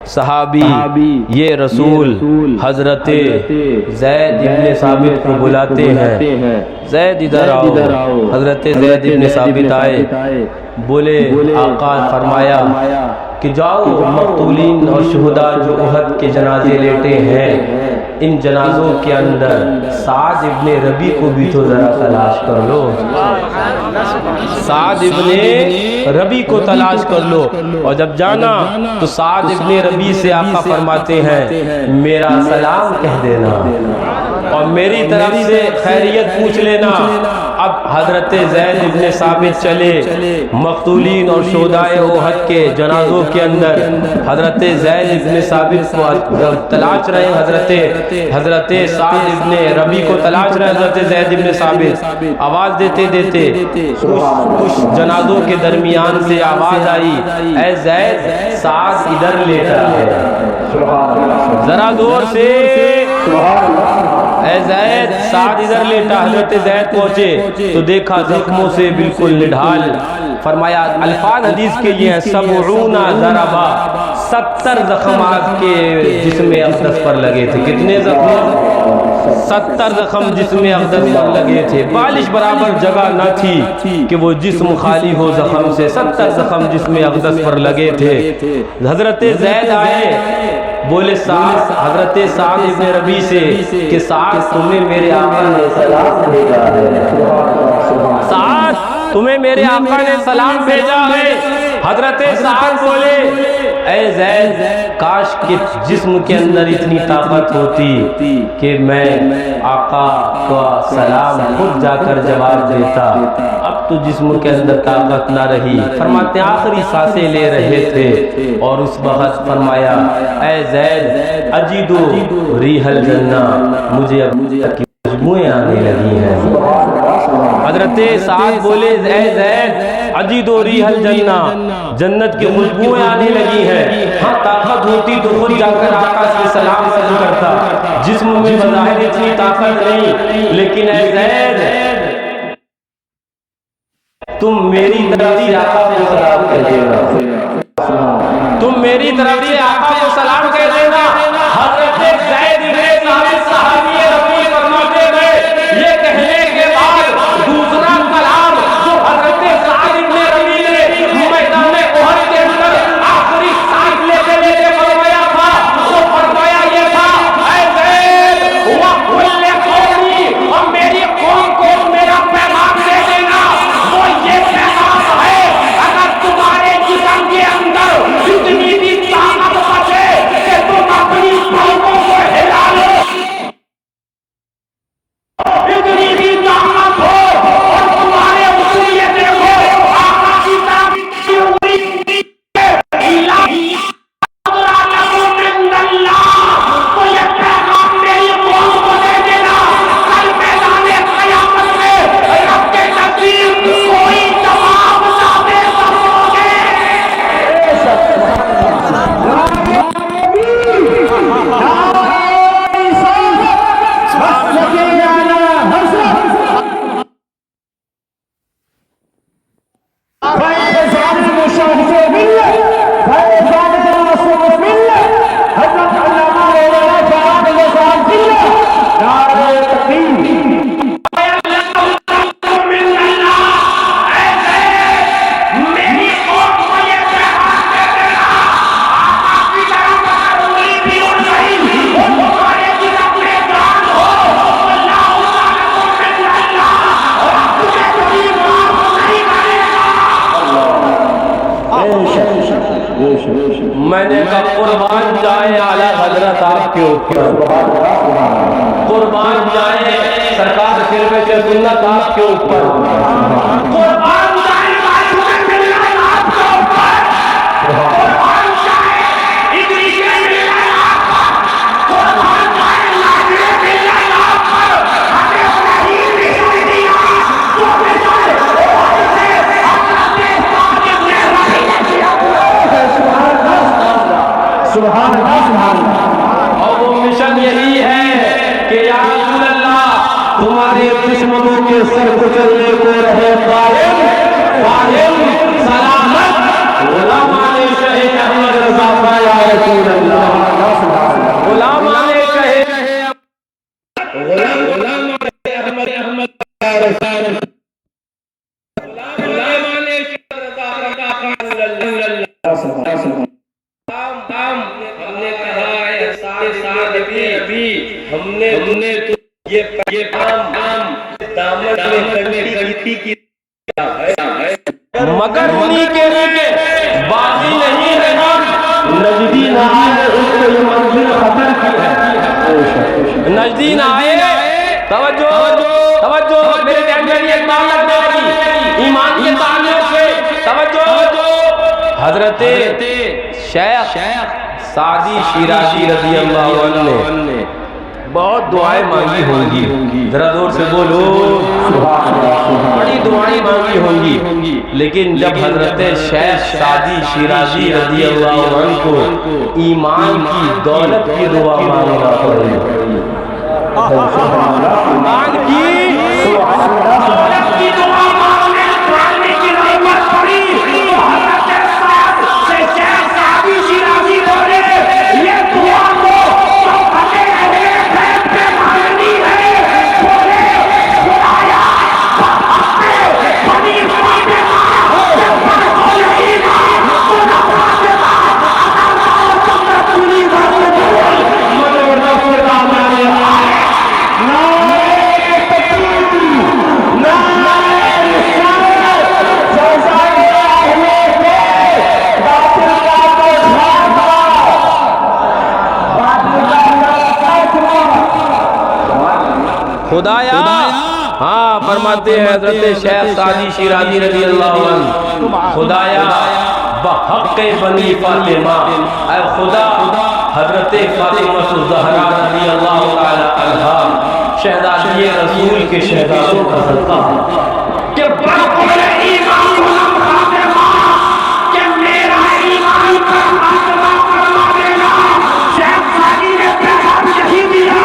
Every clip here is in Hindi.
सहाबी ये रसूल हजरत ज़ैद इब्ने साबित को बुलाते हैं। ज़ैद इधर आओ। हजरत ज़ैद इब्ने साबित आए, बोले आका फरमाया कि जाओ मक़तूलीन और शुहदा जो उहद के जनाजे लेटे हैं, इन जनाजों के अंदर साद इब्ने रबी को भी तो ज़रा तलाश कर लो। साद इब्ने रबी को तलाश कर लो। और जब जाना तो साद इब्ने रबी से आका फरमाते हैं मेरा सलाम कह देना और मेरी तरफ से खैरियत पूछ लेना। अब हजरत ज़ैद इब्ने साबित चले मक़तूलीन और शुहदाए उहद के जनाजों के अंदर हजरत ज़ैद इब्ने साबित को तलाश रहे। हजरत साद इब्ने रबी को तलाश रहे। हजरत ज़ैद इब्ने साबित आवाज़ देते देते उस जनाजों के दरमियान से आवाज़ आई, ऐ ज़ैद साद इधर लेटा है। जरा जोर से ऐ ज़ैद साद इधर लेटा। हजरत ज़ैद पहुँचे तो देखा जख्मों से बिल्कुल निढाल। फरमाया अल्फाज हदीस के ये हैं, सबऊना ज़रबा 70 जख्म आपके जिस्म अक़दस पर लगे थे। कितने जख्म? 70 जख्म जिस्म अक़दस पर लगे थे। बालिश बराबर जगह न थी कि वो जिस्म खाली हो जख्म से। 70 जख्म जिस्म अक़दस पर लगे थे। हजरत ज़ैद आए, बोले साद, हजरत साद इब्ने रबी से कि साद तुम्हें मेरे आका ने सलाम भेजा है। साद तुम्हें मेरे आका ने सलाम भेजा है। हजरत साद बोले ऐ ज़ैद काश के जिस्म के अंदर इतनी ताकत होती कि मैं आका का सलाम खुद जाकर जवाब देता। अब तो जिस्म के अंदर ताकत ना रही। फरमाते आखिरी सांसें ले रहे थे और उस वक्त फरमाया ऐ ज़ैद अजीदो रिहल जन्ना, मुझे अब खुशबुएं आने लगी हैं। हजरत साद बोले ऐ ज़ैद अजीदो रिहल जन्ना, जन्नत की खुशबुएं आने लगी हैं। हाँ ताकत होती तो खुद जाकर आका से सलाम करता। जिस्म में बज़ाहिर इतनी ताकत नहीं, लेकिन ऐ ज़ैद तुम मेरी तरफ से आका को सलाम कह देना। तुम मेरी तरफ से आका को सलाम कह देना। हजरत ज़ैद इब्ने साबित सहाबी रसूल फरमाते गए। ये कहने के बाद दूसरा कलाम जो हजरत साद इब्ने रबी ने मैदान उहद के अंदर आखिरी सांस लेते लेते फरमाया था, तो फरमाया ये था ऐ ज़ैद व कुल्ले कौमी, और मेरी कौम को मेरा पैगाम दे देना। वो ये पैगाम है, अगर तुम्हारे जिस्म के अंदर इतनी भी ताकत बचे कि तुम अपनी कौमों को हिला लो, इतनी भी ताकत हो और तुम्हारे उसूल ये देखो आका की ताकत उंगली तो ये पैगाम मेरी कौम को दे देना। कल मैदान क़यामत में रब के नज़दीक कोई जवाब ना दे सकोगे। मैंने कहा कुर्बान जाए आला हजरत आपके ऊपर, कुर्बान जाए सरकार खिलफत सुन्नत आपके ऊपर, कुर्बान जाए आपके ऊपर, कुर्बान जाए इदरीस आपका, कुर्बान जाए लाजिर बिल्लाह आपका, हमें इब्राहीम बिल्लाह जो बेचारे सुभान अल्लाह। और वो मिशन यही है कि या रसूल अल्लाह तुम्हारे दुश्मनों के सर कुचलने को रहे कायम, कायम सलामत गुलाम शहीद अहमद रज़ा या रसूल अल्लाह। हमने कहा है साथ अभी हमने ये काम दामन में करने की मगर उन्हीं के लिए बाकी नहीं है हम नजदी ना आए उसको ये मंजिल खतर की है नजदी ना आए तवज्जो तवज्जो मेरे ध्यान में एक बात लग जाएगी ईमान के ताल्लुक से तवज्जो हजरत शेख सादी शिराजी रज़ियल्लाहु अन्हु ने बहुत दुआएं मांगी होंगी जरा जोर से बोलो बड़ी दुआएं मांगी होंगी लेकिन जब हजरत शेख सादी शिराजी रज़ियल्लाहु अन्हु को ईमान की दौलत की दुआ मांगना पड़ी ईमान की दौलत की दुआ मांगने की जरूरत पड़ी तो हजरत शेख सादी शिराजी बोले ये दुआ को खुदाया हाँ फरमाते हैं हजरत शेख सादी शिराजी रज़ियल्लाहु अन्हु खुदाया बहक़ बनी फातिमा ऐ खुदा हजरत फातिमा ज़हरा रज़ियल्लाहु ताला अन्हा शहज़ादी रसूल के शहज़ादों का सदका कि बरक़ुल ईमान फातिमा कि मेरा ईमान का फातिमा फरमा देना शेख सादी ने पैगाम यही दिया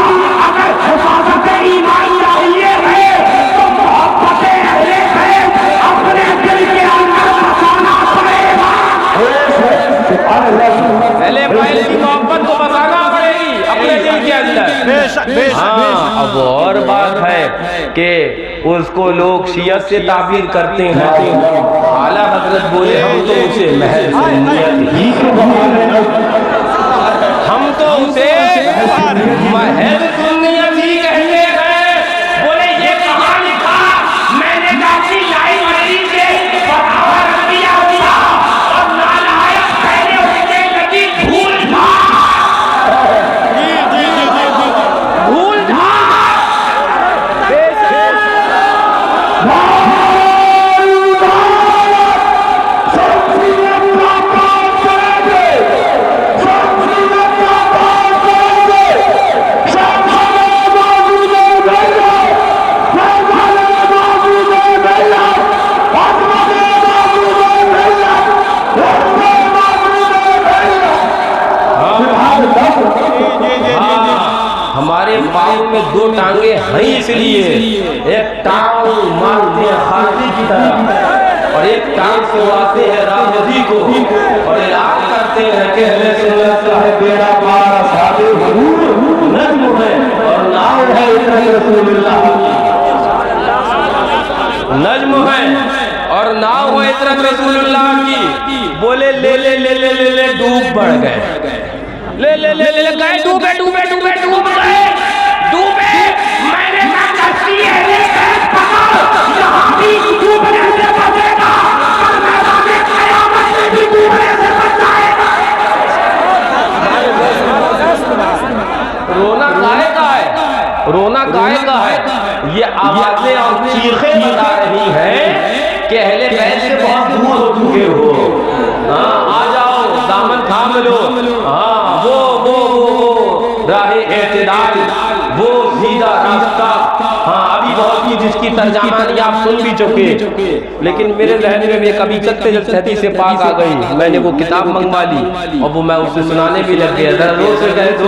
अगर हिफाज़त ईमान चाहिए है तो मोहब्बत अहले बैत अपने दिल के अंदर बसाना पड़ेगा अहले बैत की मोहब्बत को बसाना पड़ेगी अपने दिल के अंदर हाँ अब और बात है कि उसको लोग शियत से ताबीर करते हैं आला हजरत बोले हम तो उसे महल सुन्नियत ही हम तो उसे महल सुन्नियत ही कहते हैं बोले ये कहाँ लिखा मैंने काफी लाइब्रेरी से पढ़ा रख दिया हुआ और नालायक पहले उसके लगी भूल था भूल था हमारे पाँव में दो टांगे हैं इसलिए एक टांग मारते हैं खादी की तरह और एक टांग से आते हैं रामजी को और ऐलान करते हैं कि अहले सुन्नत का है बेड़ा पार सादे हुजूर नज्म है और नाम है रसूलुल्लाह नज्म है और नाम है इतरत रसूलुल्लाह की बोले ले ले ले ले ले ले डूब बढ़ गए ले ले ले ले गए डूबे डूबे डूबे डूब गए डूबे मैंने कहा कश्ती है ले पकड़ यहाँ भी डूबने से बचेगा और मैदान क़यामत में भी डूबने से बच जाएगा रोना गाय का है रोना गाय का है ये आवाजें और चीखें बता रही हैं कि अहले बैत से बहुत दूर हो चुके हो हाँ आ जाओ दामन थाम लो हाँ वो राहे एतदाल वो सीधा रास्ता हाँ अभी बहुत की जिसकी तर्जमानी आप सुन भी चुके लेकिन मेरे जहन में कभी चलते चलते हदीस से पाक आ गई मैंने वो किताब मंगवा ली और वो मैं उसे सुनाने भी लग गया जरा जोर से कहे तो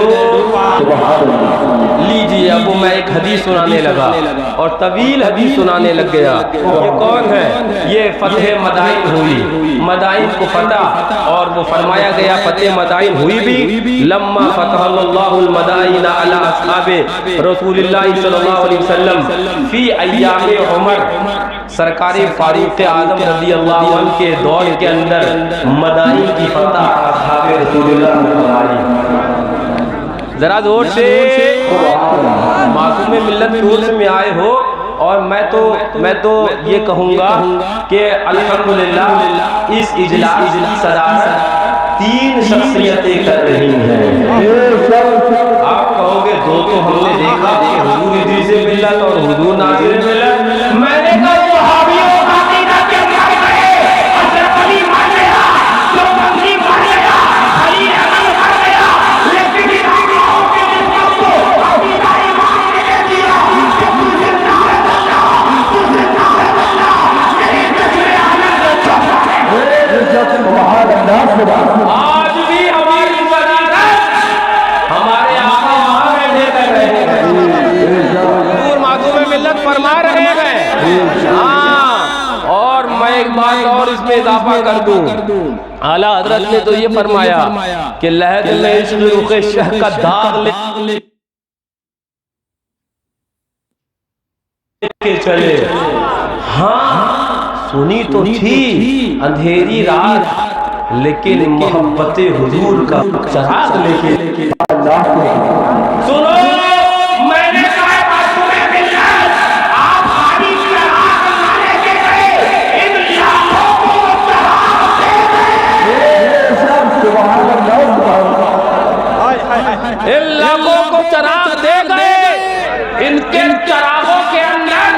लीजिए अब वो मैं एक हदीस सुनाने लगा और तवील हदीस सुनाने लग गया ये कौन है ये फतेह मदाइन हुई मदाइन को फतह और वो फरमाया गया फतेह मदाइन हुई भी लम्मा फतहल्लाहुल मदाइन अला अस्हाबे रसूलुल्लाह सल्लल्लाहु अलैहि वसल्लम फी अय्याम उमर सरकारी फारूक आजम रज़ी अल्लाह अन्हु के दौर के अंदर मदाइन की फतह असहाबे रसूलुल्लाह ने फरमाई। जरा जोर से मासूम मिल्लत टूर्स में आए हो, और मैं तो ये कहूँगा कि अल्हम्दुलिल्लाह इस इजलास की सदारत 3 शख्सियतें कर रही हैं। आप कहोगे दो तो हमने देखा, हुजूर इदरीस मिल्लत और हुजूर नासिर मिल्लत। मैंने कहा वहाबियों का अकीदा के अंदर गए, हज़रत अली मान गया, देवबंदी मान गया, अली अमल कर गया, लेकिन इन आकिदाओं के निस्बत को अकीदा ईमान ने दे दिया कि तू जिंदा है अल्लाह, तू जिंदा है अल्लाह, तेरे जिसमें आनंद छुपा है। आज भी हमारी वजीरत हमारे आका वहां बैठे कर रहे हैं, हुजूर मासूम मिल्लत फरमा रहे हैं। हाँ, और मैं एक बात और इसमें इजाफा कर दूं, आला हजरत ने तो ये फरमाया कि लहद में इश्क रुखे शह का दाग लेके चले। हाँ, सुनी तो थी अंधेरी रात, लेकिन मोहब्बत हुजूर का चराग लेके सुनो। मैंने कहा मासूम मिल्लत, आप खाली चराग लाने के गए, इन लाखों को चराग दे गए, इन लाखों को चराग दे गए। इनके चरागों के अंदर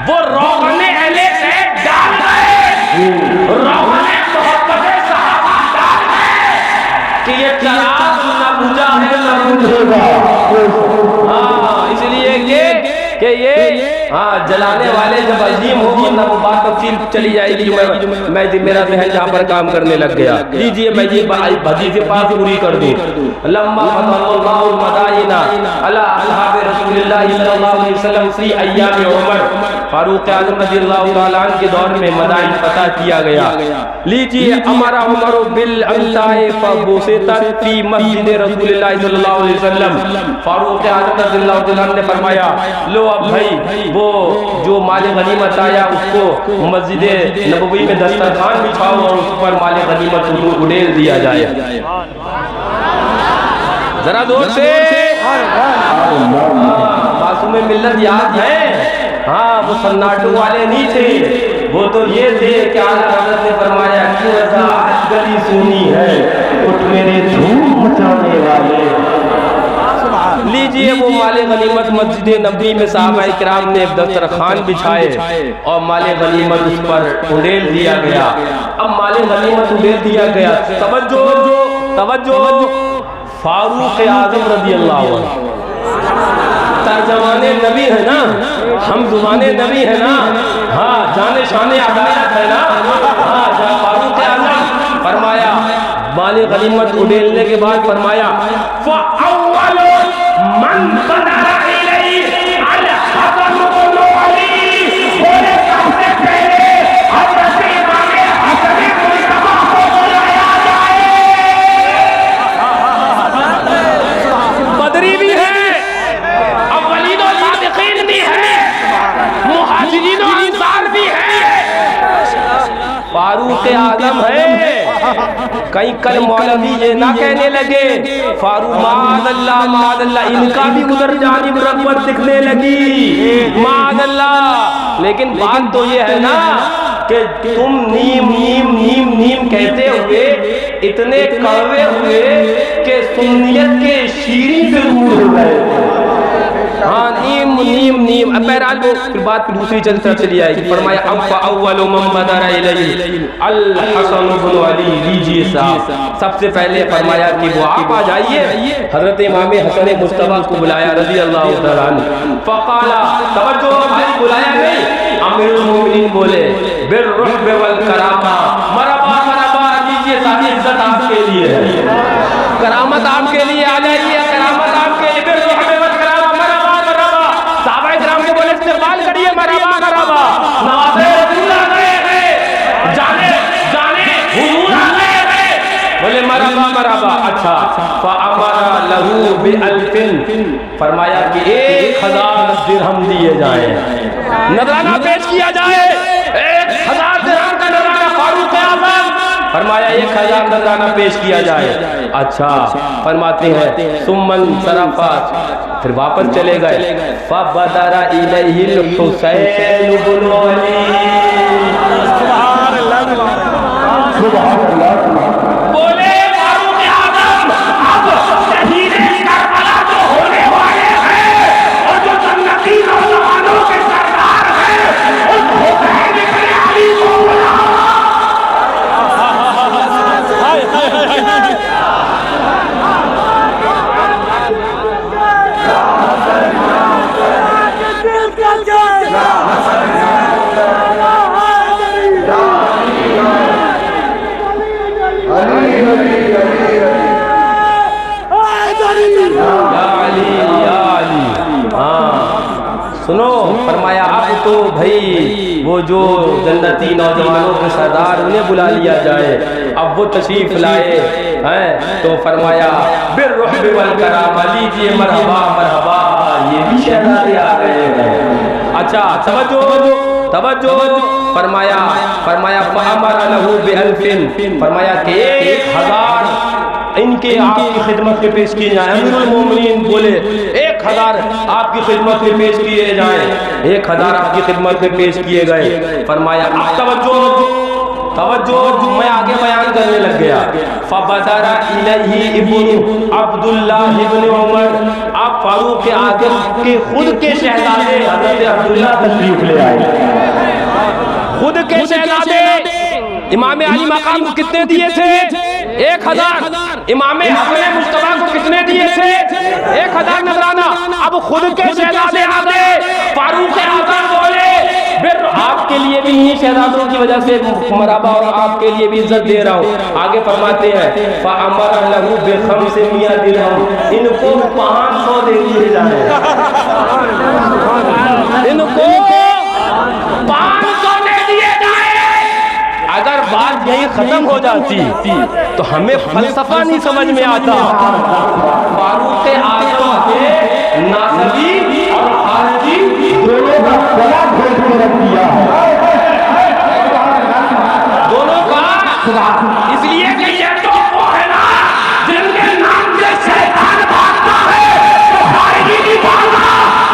वो रोगने अहले सैफ डाल गए, रोगने मोहब्बत सहाबा डाल गए कि ये चराग न बुझा है न बुझेगा। हाँ, इसलिए कि ये हाँ जलाने वाले जब अजीम हो, वरना वो बात तफसील चली जाएगी जो मैं मेरा जहन जहाँ पर काम करने लग गया। लीजिए मैं ये हदीस पाक पूरी कर दूं। लम्मा फतहल्लाहु मदाइना अला असहाबे रसूलिल्लाह सल्लल्लाहु अलैहि वसल्लम फी अय्याम उमर, फारूक आज़म रज़ियल्लाहु ताला अन्हु के दौर में मदाइन फतह किया गया। लीजिए अमरा उमर बिल अंताए फबुसितत फी मस्जिद रसूलिल्लाह सल्लल्लाहु अलैहि वसल्लम, फारूक आज़म रज़ियल्लाहु ताला अन्हु ने फरमाया, लो अब भाई वो जो माल गनीमत आया उसको मस्जिद नबवी में दस्तरखान बिछाओ और उस पर माल गनीमत उड़ेल दिया जाए। जरा जोर से मासूम मिल्लत याद है? हाँ, वो सन्नाटू वाले नहीं थे, वो तो ये थे कि आला हज़रत ने फरमाया क्यों ऐसा आज गली सुनी है, उठ मेरे धूम मचाने वाले। लीजिए वो माले गनीमत मस्जिद नबी में साहबा इकराम ने दस्तरखान बिछाए और माले गनीमत उस पर उड़ेल दिया गया। अब माले गनीमत उड़ेल दिया गया, तवज्जो तवज्जो, फारूक आज़म रज़ियल्लाहु अन्हु तर्जमाने नबी है ना, हम जुबाने नबी है ना, हाँ जाने शाने अदालत है ना। हाँ, फारूक आज़म फरमाया माले गनीमत उड़ेलने के बाद फरमाया मन बदरा इलैहि अल हसन इब्न अली, बोले सबसे पहले हज़रत इमाम हसन मुस्तफा को बुलाया जाए। बदरी भी है, अव्वलीन और साबिकीन भी है, मुहाजिरीन और अंसार भी है, फारूक आज़म है। कहीं कल मौलवी ये ना कहने लगे फारूक मादल्ला इनका भी उधर जानिब रग़बत दिखने लगी, मादल्ला। लेकिन बात तो ये है ना कि तुम नीम नीम नीम नीम कहते हुए इतने कड़वे हुए कि सुन्नियत के शीरी से दूर हो गए। हाँ, नीम नीम नीम। अब बहरहाल वो फिर बात दूसरी चली आएगी। फरमाया अब अव्वलु मन बदरा इलैहि अल हसन इब्न अली। लीजिए साहब, सबसे पहले फरमाया कि वो आप आ जाइए। हजरत इमाम हसन मुस्तफा को बुलाया रज़ी अल्लाह तआला अन्हु। फक़ाला, तवज्जो भाई, बुलाया नहीं, अमीरुल मोमिनीन बोले बिर्रुह वल करामा, मरहबा मरहबा। लीजिए सारी इज्जत आपके लिए है, करामत आपके लिए, आ जाइए, करामत आपके लिए। बोले मरहबा मरहबा। अच्छा, लहू बिअल्फिन, फरमाया कि 1000 दिरहम दिए जाए, नजराना पेश किया जाए, 1000 दिरहम का नजराना फारूक आज़म, फरमाया 1000 नजराना पेश किया जाए। अच्छा, फरमाते हैं सुम्मन सरफा, फिर वापस चले गए, फबदरा इलैहिल हुसैन इब्न अली, बोले फारूक आज़म अब शहीदे करबला जो होने वाले हैं और जो जन्नती नौजवानों के सरदार हैं उस हुसैन इब्न अली को बुलाओ। सुनो, फरमाया अब तो भाई वो जो जन्नती नौजवानों के सरदार उन्हें बुला लिया जाए। अब वो तशरीफ लाए हैं तो फरमाया बिर्रुह वल करामा, लीजिए मरहबा मरहबा, ये भी शहजादे आ गए हैं। अच्छा, तवज्जो, फरमाया फअमर लहू बिअल्फिन, फरमाया कि 1000 इनके आपकी खिदमत में पेश किए जाए। अमीरुल मोमिनीन बोले 1000 आपकी खिदमत में पेश किए जाए, 1000 आपकी खिदमत में पेश किए गए। फरमाया अब तवज्जो, मैं आगे बयान करने लग गया। फबदरा इलैहि इब्नु अब्दुल्लाह इब्न उमर, अब फारूक आज़म के खुद के शहजादे हज़रत अब्दुल्लाह तशरीफ ले आए। खुद के शहजादे इमाम अली मकाम को कितने दिए थे? 1000। इमाम हसन मुस्तफा को कितने दिए थे? 1000 नजराना। अब खुद के शहजादे आ गए। फारूक आज़म बोले आपके लिए भी इन्हीं शहजादों की वजह से मरहबा और आपके लिए भी इज्जत दे रहा हूँ। आगे फरमाते हैं फअमर लहू बिखम्सिमिया दिरहम, इनको 500 दे दिए जाए, इनको 500 दे दिए जाए। अगर बात यही खत्म हो जाती तो हमें फलसफा नहीं समझ में आता। फारूक आज़म के नासबी और खारजी दोनों का गला घोट के रख दिया, दोनों का, इसलिए कि ये तो वो है ना जिनके नाम से शैतान भागता है, तो खारजी भी भागा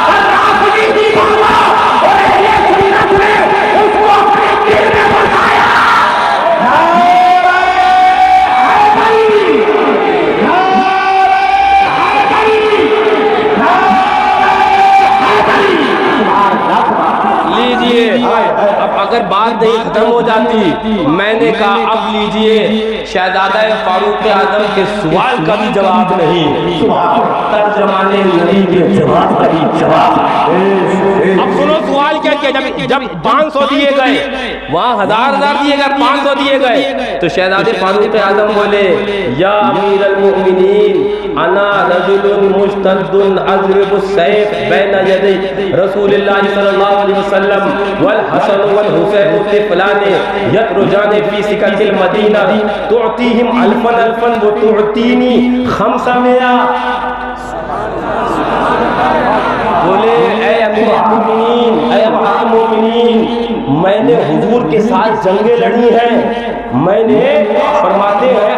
और राफिदी भी भागा और ये सुन्नत ने उसको अपने दिल में बसाया। अब अगर बात नहीं खत्म हो जाती, मैंने कहा अब लीजिए शहजादा फारूक आज़म के सवाल का भी जवाब नहीं, तर्जमाने नबी के जवाब का भी जवाब। अब सुनो सवाल क्या किया। जब 500 दिए गए, वहाँ 1000 दिए गए, 500 दिए गए, तो शहजादे फारूक आज़म बोले या अमीरुल मोमिनीन अना रजुलुन मुस्तद्दुन अज़रिबु सैफ बैना यदै रसूलिल्लाह सल्लल्लाहु अलैहि वसल्लम वल हसन वल हुसैन तिफलाने यतरुजाने फी सिकतिल मदीना तुअतीहिम अल्फन अल्फन व तुअतीनी 500। बोले ऐ अमीरुल मोमिनीन, मैंने हुजूर के साथ जंगें लड़ी हैं, मैंने फरमाते हैं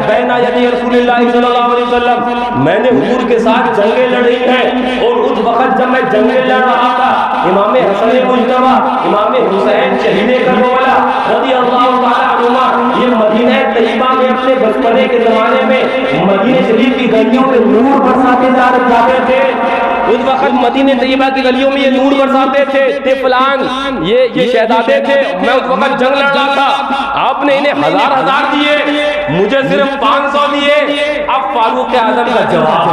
बैना यदी रसूलुल्लाह सल्लल्लाहु अलैहि वसल्लम, मैंने हुजूर के साथ जंगें लड़ी हैं। और उस वक्त जब मैं जंगें लड़ रहा था, इमाम हसन मुज्तबा इमाम हुसैन शहीद करबला रज़ियल्लाहु ताला अन्हुमा ये मदीना तैयबा में अपने बचपने के जमाने में मदीना शरीफ की गलियों में नूर बरसाते जाते थे। उस वक्त मदीने तैयबा की गलियों में ये नूर बरसाते थे। तिफलान ये शहजादे थे। मैं उस वक्त जंग लड़ रहा था, आपने इन्हें 1000 दिए, मुझे सिर्फ 500 दिए। अब फारूक आज़म का जवाब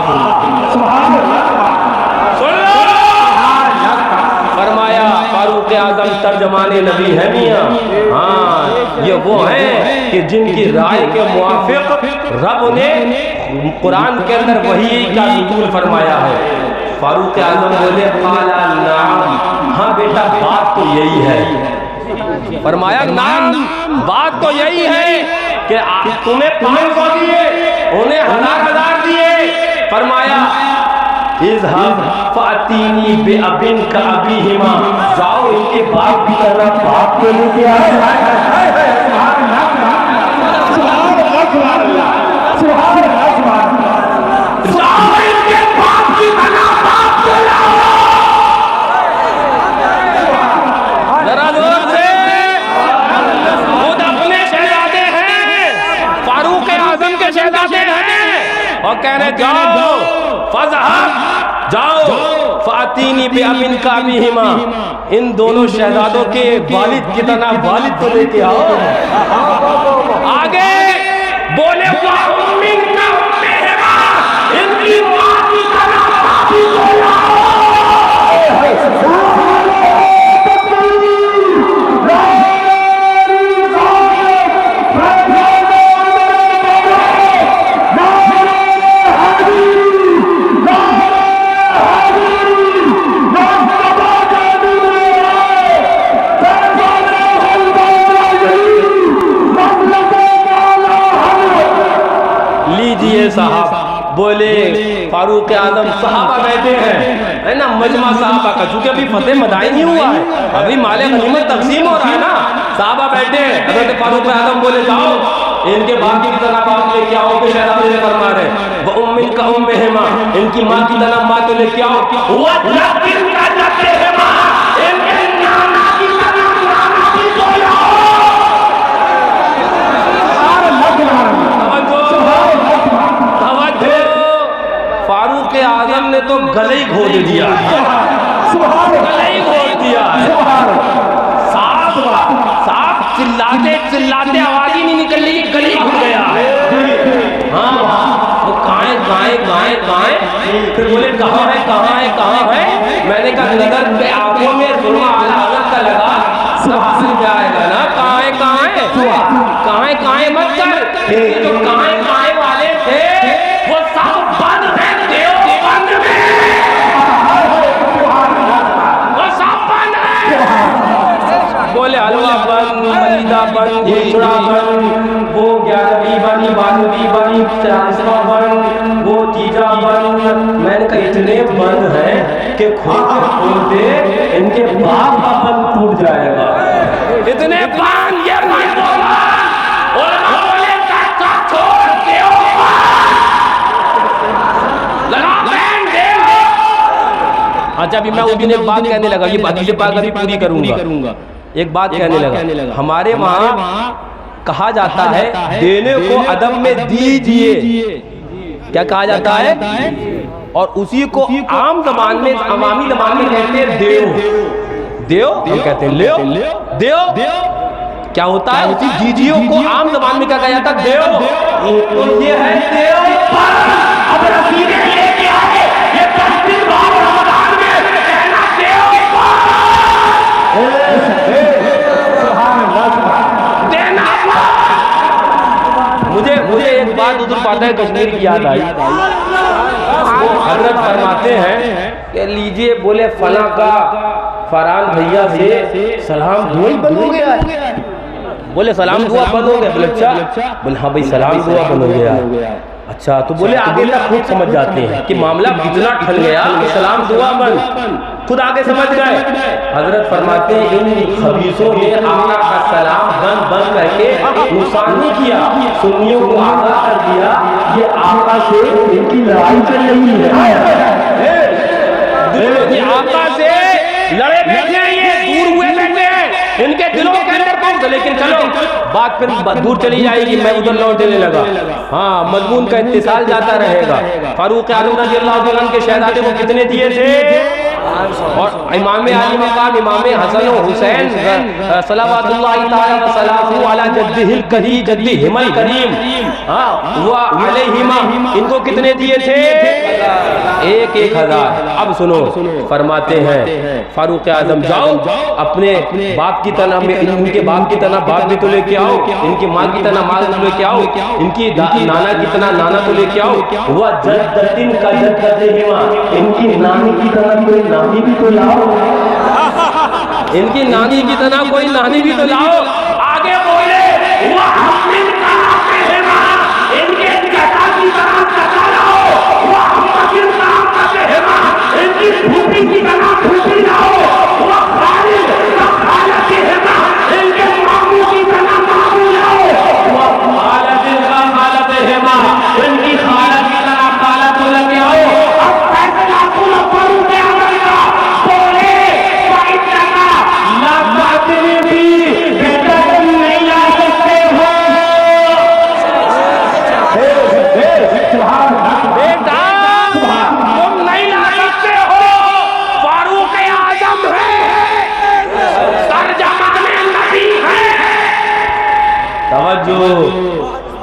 फरमाया, फारूक आज़म तर्जमाने नबी है मियां। हाँ, ये वो हैं कि जिनकी राय के मुआफिक रब ने कुरान के अंदर वही का नुज़ूल फरमाया है। फारूक आज़म बोले काला नाम, हाँ बेटा बात तो यही है। फरमाया नाम, बात तो यही है कि तुम्हें 500 दिए, उन्हें 1000 दिए, फरमाया इज़हब फ़ातीनी बिअबिन का अबीहिमा, जाओ इनके बाप की तरह बाप को लेके आओ। जाओ इनके बाप की तरह बाप को लाओ। जरा जोर से, खुद अपने शहजादे हैं, फारूक आजम के शहजादे हैं, और कह रहे जाओ फज़हब, जाओ फ़ातीनी बिअबिन का अबीहिमा, इन दोनों शहजादों के वालिद की तरह वालिद को लेके आओ। आगे बोले उम्मिन का उम्मिहिमा, इनकी मां की तरह पापी को लाओ। साहब बोले फारूक आजम, सहाबा बैठे हैं, है ना, मजमा सहाबा का, चूंकि अभी फतेह मदाई नहीं हुआ है, अभी माले गनीमत तकसीम हो रहा है ना, सहाबा बैठे हैं। हज़रत फारूक आजम बोले जाओ इनके बाप की तरह बाप लेके आओ के शहजादे ने फरमा रहे, वो उम्मिन का उम्मिहिमा, इनकी माँ की तरह माँ तो लेके आओ। फारूक आजम ने तो गले ही खोद दिया, गले ही खोद दिया। साफ चिल्लाते चिल्लाते आवाज ही नहीं निकल रही, गले ही खुल गया। हाँ वो कहाँ है, फिर बोले कहाँ है। मैंने कहा नजर पे आंखों में सुरमा आला हज़रत का लगा, सब हासिल में आएगा ना। कहाँ है मत कर, जो कहाँ वाले थे वो सब बंद है, देवबंद में वो सब बंद है। बोले हलवा बंद, मलीदा बंद, हिजड़ा बंद, वो 11वीं बनी, 12वीं बनी, 40वां बंद, वो तीजा बंद। मैंने कहा इतने बंद हैं कि खोलते इनके बाप का बंद टूट जाएगा। इतने बंद ये नहीं बोला, अच्छा अभी मैं उस दिन एक बात कहने लगा, ये बात अभी पूरी करूंगा। एक बात कहने लगा, हमारे वहाँ कहा जाता है देने को अदब में दीजिए, क्या कहा जाता है, और उसी को आम जबान में, अवामी जबान में कहते हैं देव, हम कहते हैं देव। क्या होता है, उसी दीजियो को आम जबान में क्या कहा जाता है, देव। तो ये है देव। अब रसीद लेके आए, ये 10 दिन बाद रमजान में कहना देव देना। मुझे एक बात उधर फातह कश्मीर की याद आई। वो हजरत फरमाते हैं कि लीजिए, बोले फला का फरहान भैया से सलाम दुआ बंद हो गया है। बोले सलाम दुआ बंद हो गया? बोले अच्छा। बोले हाँ भाई सलाम दुआ बंद हो गया। अच्छा, तो बोले आगे तक खुद समझ जाते हैं कि मामला कितना ठल गया कि सलाम दुआ बंद, खुद आगे समझ गए। हजरत फरमाते हैं इन खबीसों ने आका का सलाम बंद करके नुकसान नहीं किया, सुन्नियों को आगाह कर दिया ये आका से इनकी लड़ाई चल रही है। ये आका से लड़े बैठे हैं, ये दूर हुए बैठे हैं, इनके दिलों के अंदर कौन था। लेकिन चलो बात फिर दूर चली जाएगी, मैं उधर लौट देने लगा। हाँ, मजमून का इत्तिसाल जाता रहेगा। फारूक आज़म रज़ियल्लाहु अन्हु के शहजादे को कितने दिए थे, और इमाम आली मकाम इमाम हसन और हुसैन सल्लल्लाहु तआला व सलामु अला जद्दिहिल करीम जद्दिहिमल करीम, हाँ हुआ अलैहिमा, इनको कितने दिए थे, 1,000। अब सुनो, फरमाते हैं फारूक आज़म जाओ अपने बाप की तरह में, इनके बाप की तरह बाप भी तो लेके आओ, इनकी माँ की तरह माँ तो लेके आओ, इनकी नाना की तरह नाना तो लेके आओ, हुआ जद्दतिन का जद्दतिहिमा, इनकी नानी की तरह कोई नानी भी तो लाओ, इनकी नानी की तरह कोई नानी भी तो लाओ। आगे बोले इनके चाचा की तरह चाचा लाओ,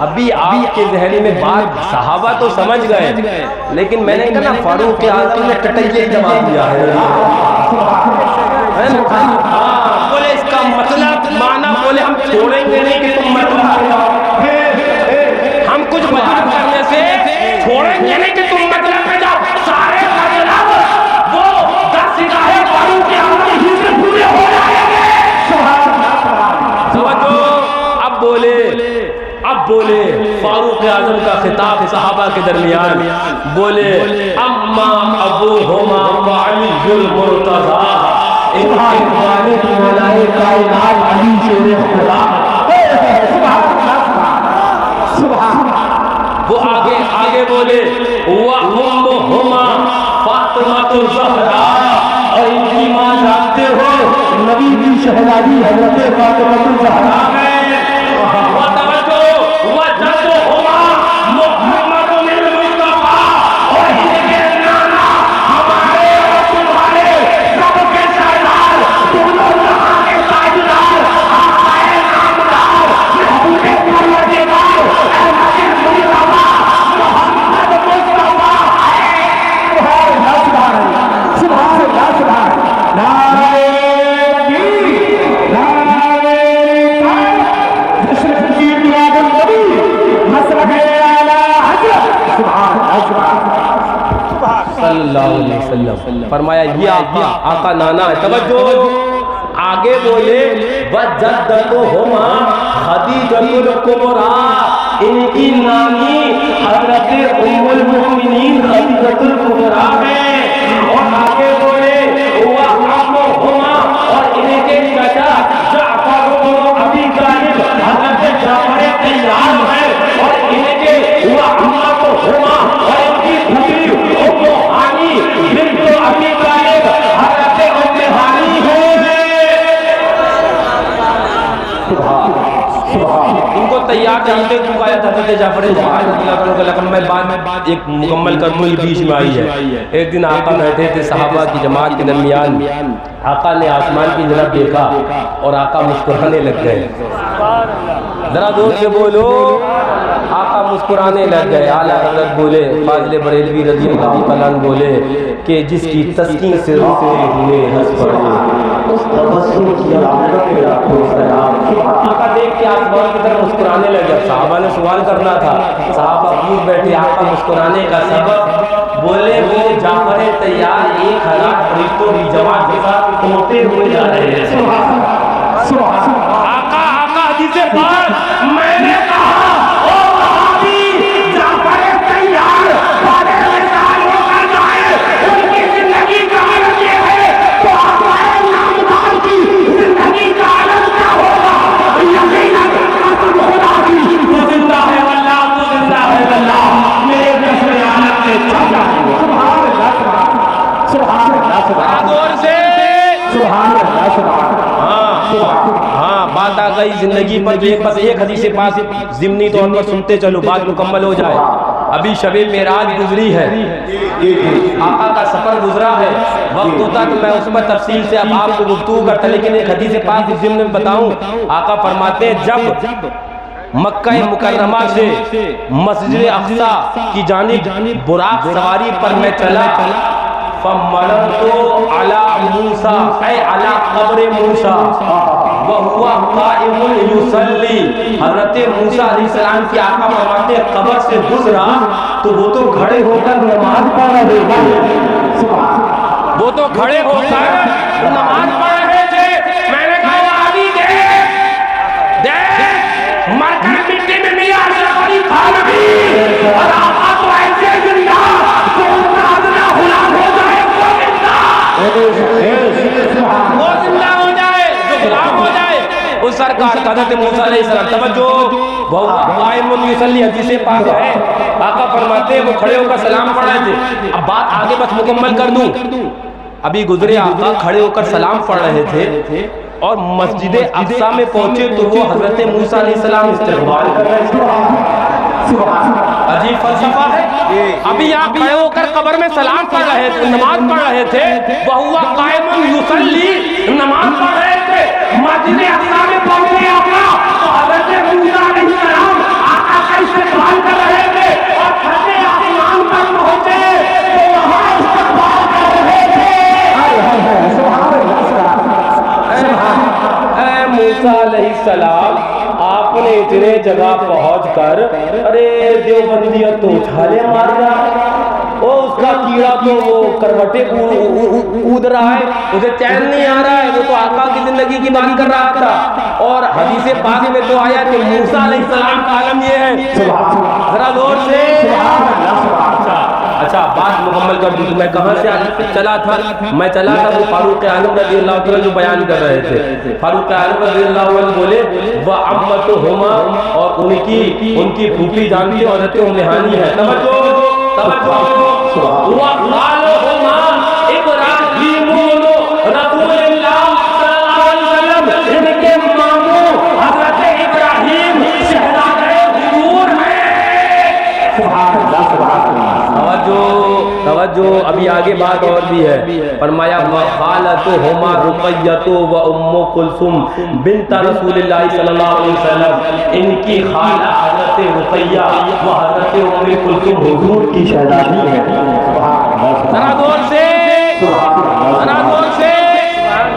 अभी आपके जहन में बात सहाबा तो समझ गए, लेकिन मैंने कहा ना फारूक आजम ने टटैया जवाब दिया है। बोले इसका मतलब माना, बोले हम छोड़ेंगे नहीं कि तुम मतलब हम कुछ बयान करने से छोड़ेंगे नहीं कि तुम मतलब पे जाओ। सारे मतलब वो 10 सितारे फारूक आजम ही से पूरे हो जाएंगे। समझो। अब बोले फारूक आजम का खिताब सहाबा के दरमियान, बोले अम्मा अबू हुमा अली मुर्तज़ा, वो आगे बोले उम्मुहुमा फातिमातुल ज़हरा, और इनकी मां जानते हो नबी की शहजादी हज़रत फातिमातुल ज़हरा है। फरमाया ये आका नाना है। तवज्जो, आगे बोले वजद्दतुहुमा खदीजतुल कुबरा, इनकी नानी हज़रत उम्मुल मोमिनीन खदीजतुल कुबरा है। और आगे बोले हुआ अम्मुहुमा, और इनके चाचा जाफर इब्न अबी तालिब हज़रत जाफर तैयार है। और इनके हुआ अम्मुहुमा, और इनकी फूफी उम्मु हानी बिन्त अबी तालिब हज़रत उम्मे हानी है। इनको तैयार जानते चुकाया था हज़रत जाफर लेकिन मैं बाद एक मुकम्मल करूँ, बीच में आई है। एक दिन आका बैठे थे सहाबा की जमात के दरमियान, आका ने आसमान की तरफ देखा और आका मुस्कुराने लग गए। जरा जोर से बोलो, आका मुस्कुराने लग गए। आला हज़रत बोले, फाज़िल बरेलवी रज़ी अल्लाह तआला अन्हु बोले कि जिसकी तस्कीन से रोते हुए हंस पड़े उस तबस्सुम की आदत में रखो सलाम। आका देख के आसमान की तरफ मुस्कुराने लगे। सहाबा ने सवाल करना था, सहाबा पूछ बैठे आका मुस्कुराने का सबब। बोले वो जाफर तैयार 1000 फरिश्तों की जमात के साथ उड़ते हुए जा रहे हैं। आका हदीस पाक मैंने कहा ओ सहाबी जाफर तैयार बड़े इंसान होकर जाए, उनकी जिंदगी का हालत ये है तो हमारे नामदार की जिंदगी का हालत क्या होगा। यकीनन कसम खुदा की वो जिंदा है वल्लाह, वो जिंदा है वल्लाह, मेरे जैसे हालत में छप जाएंगे। सुभान अल्लाह, सुभान अल्लाह, सुभान जोर से सुभान अल्लाह, सुभान। हाँ, बात आ गई जिंदगी पर। बस एक हदीस पास ज़िमनी तौर पर सुनते चलो, बात मुकम्मल हो जाए। अभी शबे मेराज गुजरी है, आका का सफर गुजरा है। वक्त होता तो मैं उस पर तफसील से अब आपको गुफ्तगू करता, लेकिन एक हदीस पास ज़िमनी में बताऊं। आका फरमाते हैं जब मक्का मुकर्रमा से मस्जिद अक़सा की जानिब बुराक सवारी पर मैं चला, फमरतु अला मूसा ऐ अला क़ब्र मूसा व हुवा क़ाइमुन युसल्ली। हज़रत मूसा अलैहिस्सलाम की आका फरमाते कब्र से गुजरा तो वो तो खड़े होकर नमाज पढ़ रहे थे। वो तो खड़े होकर नमाज पढ़ रहे थे। मैंने कहा आदि दे मरकर मिट्टी में मियां अशरफ अली खान भी और आका तो ऐसे जिंदा तो उनका अदना गुलाम हो जाए, वो जिंदा हो जाए, जो गुलाम हो जाए। उस सरकार हज़रत मूसा अलैहिस्सलाम तवज्जो क़ाइमुन युसल्ली हदीस पाक है। आका फरमाते वो खड़े होकर सलाम पढ़ रहे थे। अब बात आगे बस मुकम्मल कर दूं। अभी गुजरे आका खड़े होकर सलाम पढ़ रहे थे और मस्जिद अक़सा में पहुंचे तो वो हज़रत मूसा अलैहिस्सलाम इस्तक़बाल कर रहे थे। अजीब फलसफा है। अभी यहाँ खड़े होकर कब्र में सलाम पढ़ रहे थे, नमाज पढ़ रहे थे। वहुवा क़ाइमुन युसल्ली, नमाज पढ़ रहे थे। मस्जिद अक़सा में पहुंचे आका तो हज़रत मूसा अलैहिस्सलाम का इस्तेमाल कर रहे थे और छठे आसमान पर पहुंचे तो वहां इस्तेमाल कर रहे थे। मूसा अलैहिस्सलाम, आपने इतने जगह पहुंचकर अरे देवबंदी तो उछाले मार रहा है, ओ उसका कीड़ा तो वो करवटे कूद रहा है, उसे चैन नहीं आ रहा है, वो तो आका की जिंदगी की बात कर रहा था। और हदीस पाक में तो आया कि मूसा अलैहिस्सलाम का आलम ये है। जरा जोर से अच्छा बात मुकम्मल कर दूं। मैं कहाँ से चला था? मैं चला था वो फारूक आलम रज़ियल्लाहु अन्हु जो बयान कर रहे थे। फारूक आलम रज़ियल्लाहु अन्हु बोले वह अम्मतुहुमा, और उनकी फूफी जानती और निहानी है। तवज्जो तवज्जो, वह खालुहुमा इब्राहीमुल रसूलुल्लाह सल्लल्लाहु अलैहि वसल्लम, इनके मामू हज़रत इब्राहीम शहज़ादे हुजूर हैं। सुभान अल्लाह, सुभान अल्लाह। तवज्जो, अभी आगे बात और भी है। फरमाया खालतुहुमा रुक़य्यतु व उम्मु कुलसुम बिन्त रसूलिल्लाह सल्लल्लाहु अलैहि वसल्लम, इनकी खाला हज़रत रुक़य्या व हज़रत उम्मु कुलसुम हुजूर की शहज़ादी है। जरा जोर से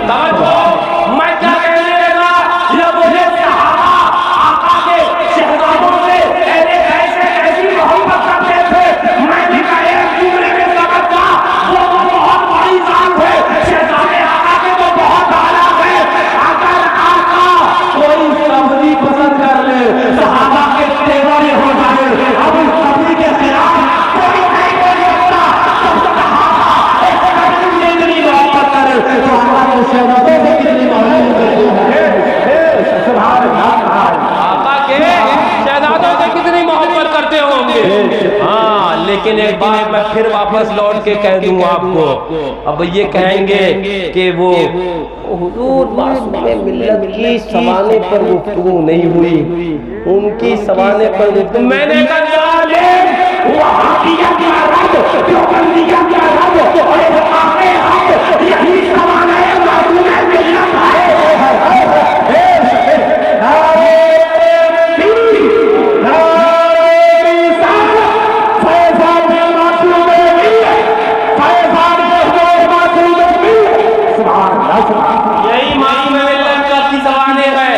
तवज्जो। मैं क्या कहने लगा, ये मुझे सहाबा आका के शहज़ादों से ऐसी मोहब्बत करते थे। मैंने कहा एक जुमले में समझ जा, वो बहुत बड़ी जात है, शहज़ादे आका के तो बहुत आला है। अगर आका कोई सब्जी पसंद कर ले, सहाबा के तेवर हो जाए, अब उस सब्जी के खिलाफ कोई नहीं बोल सकता। जितनी मोहब्बत करे तो हमारे शहज़ादों से कितनी मोहब्बत है। आका के शहज़ादों से कितनी मोहब्बत करते होंगे। हाँ, लेकिन एक बात मैं फिर वापस लौट के कह दूं आपको। अब ये कहेंगे कि वो हुजूर मासूमे मिल्लत की सवाने पर गुफ्तगू नहीं हुई, उनकी सवाने पर गुफ्तगू। मैंने कहा यही सवाल है मासूमे मिल्लत है। यही मासूमे मिल्लत की सवाने है।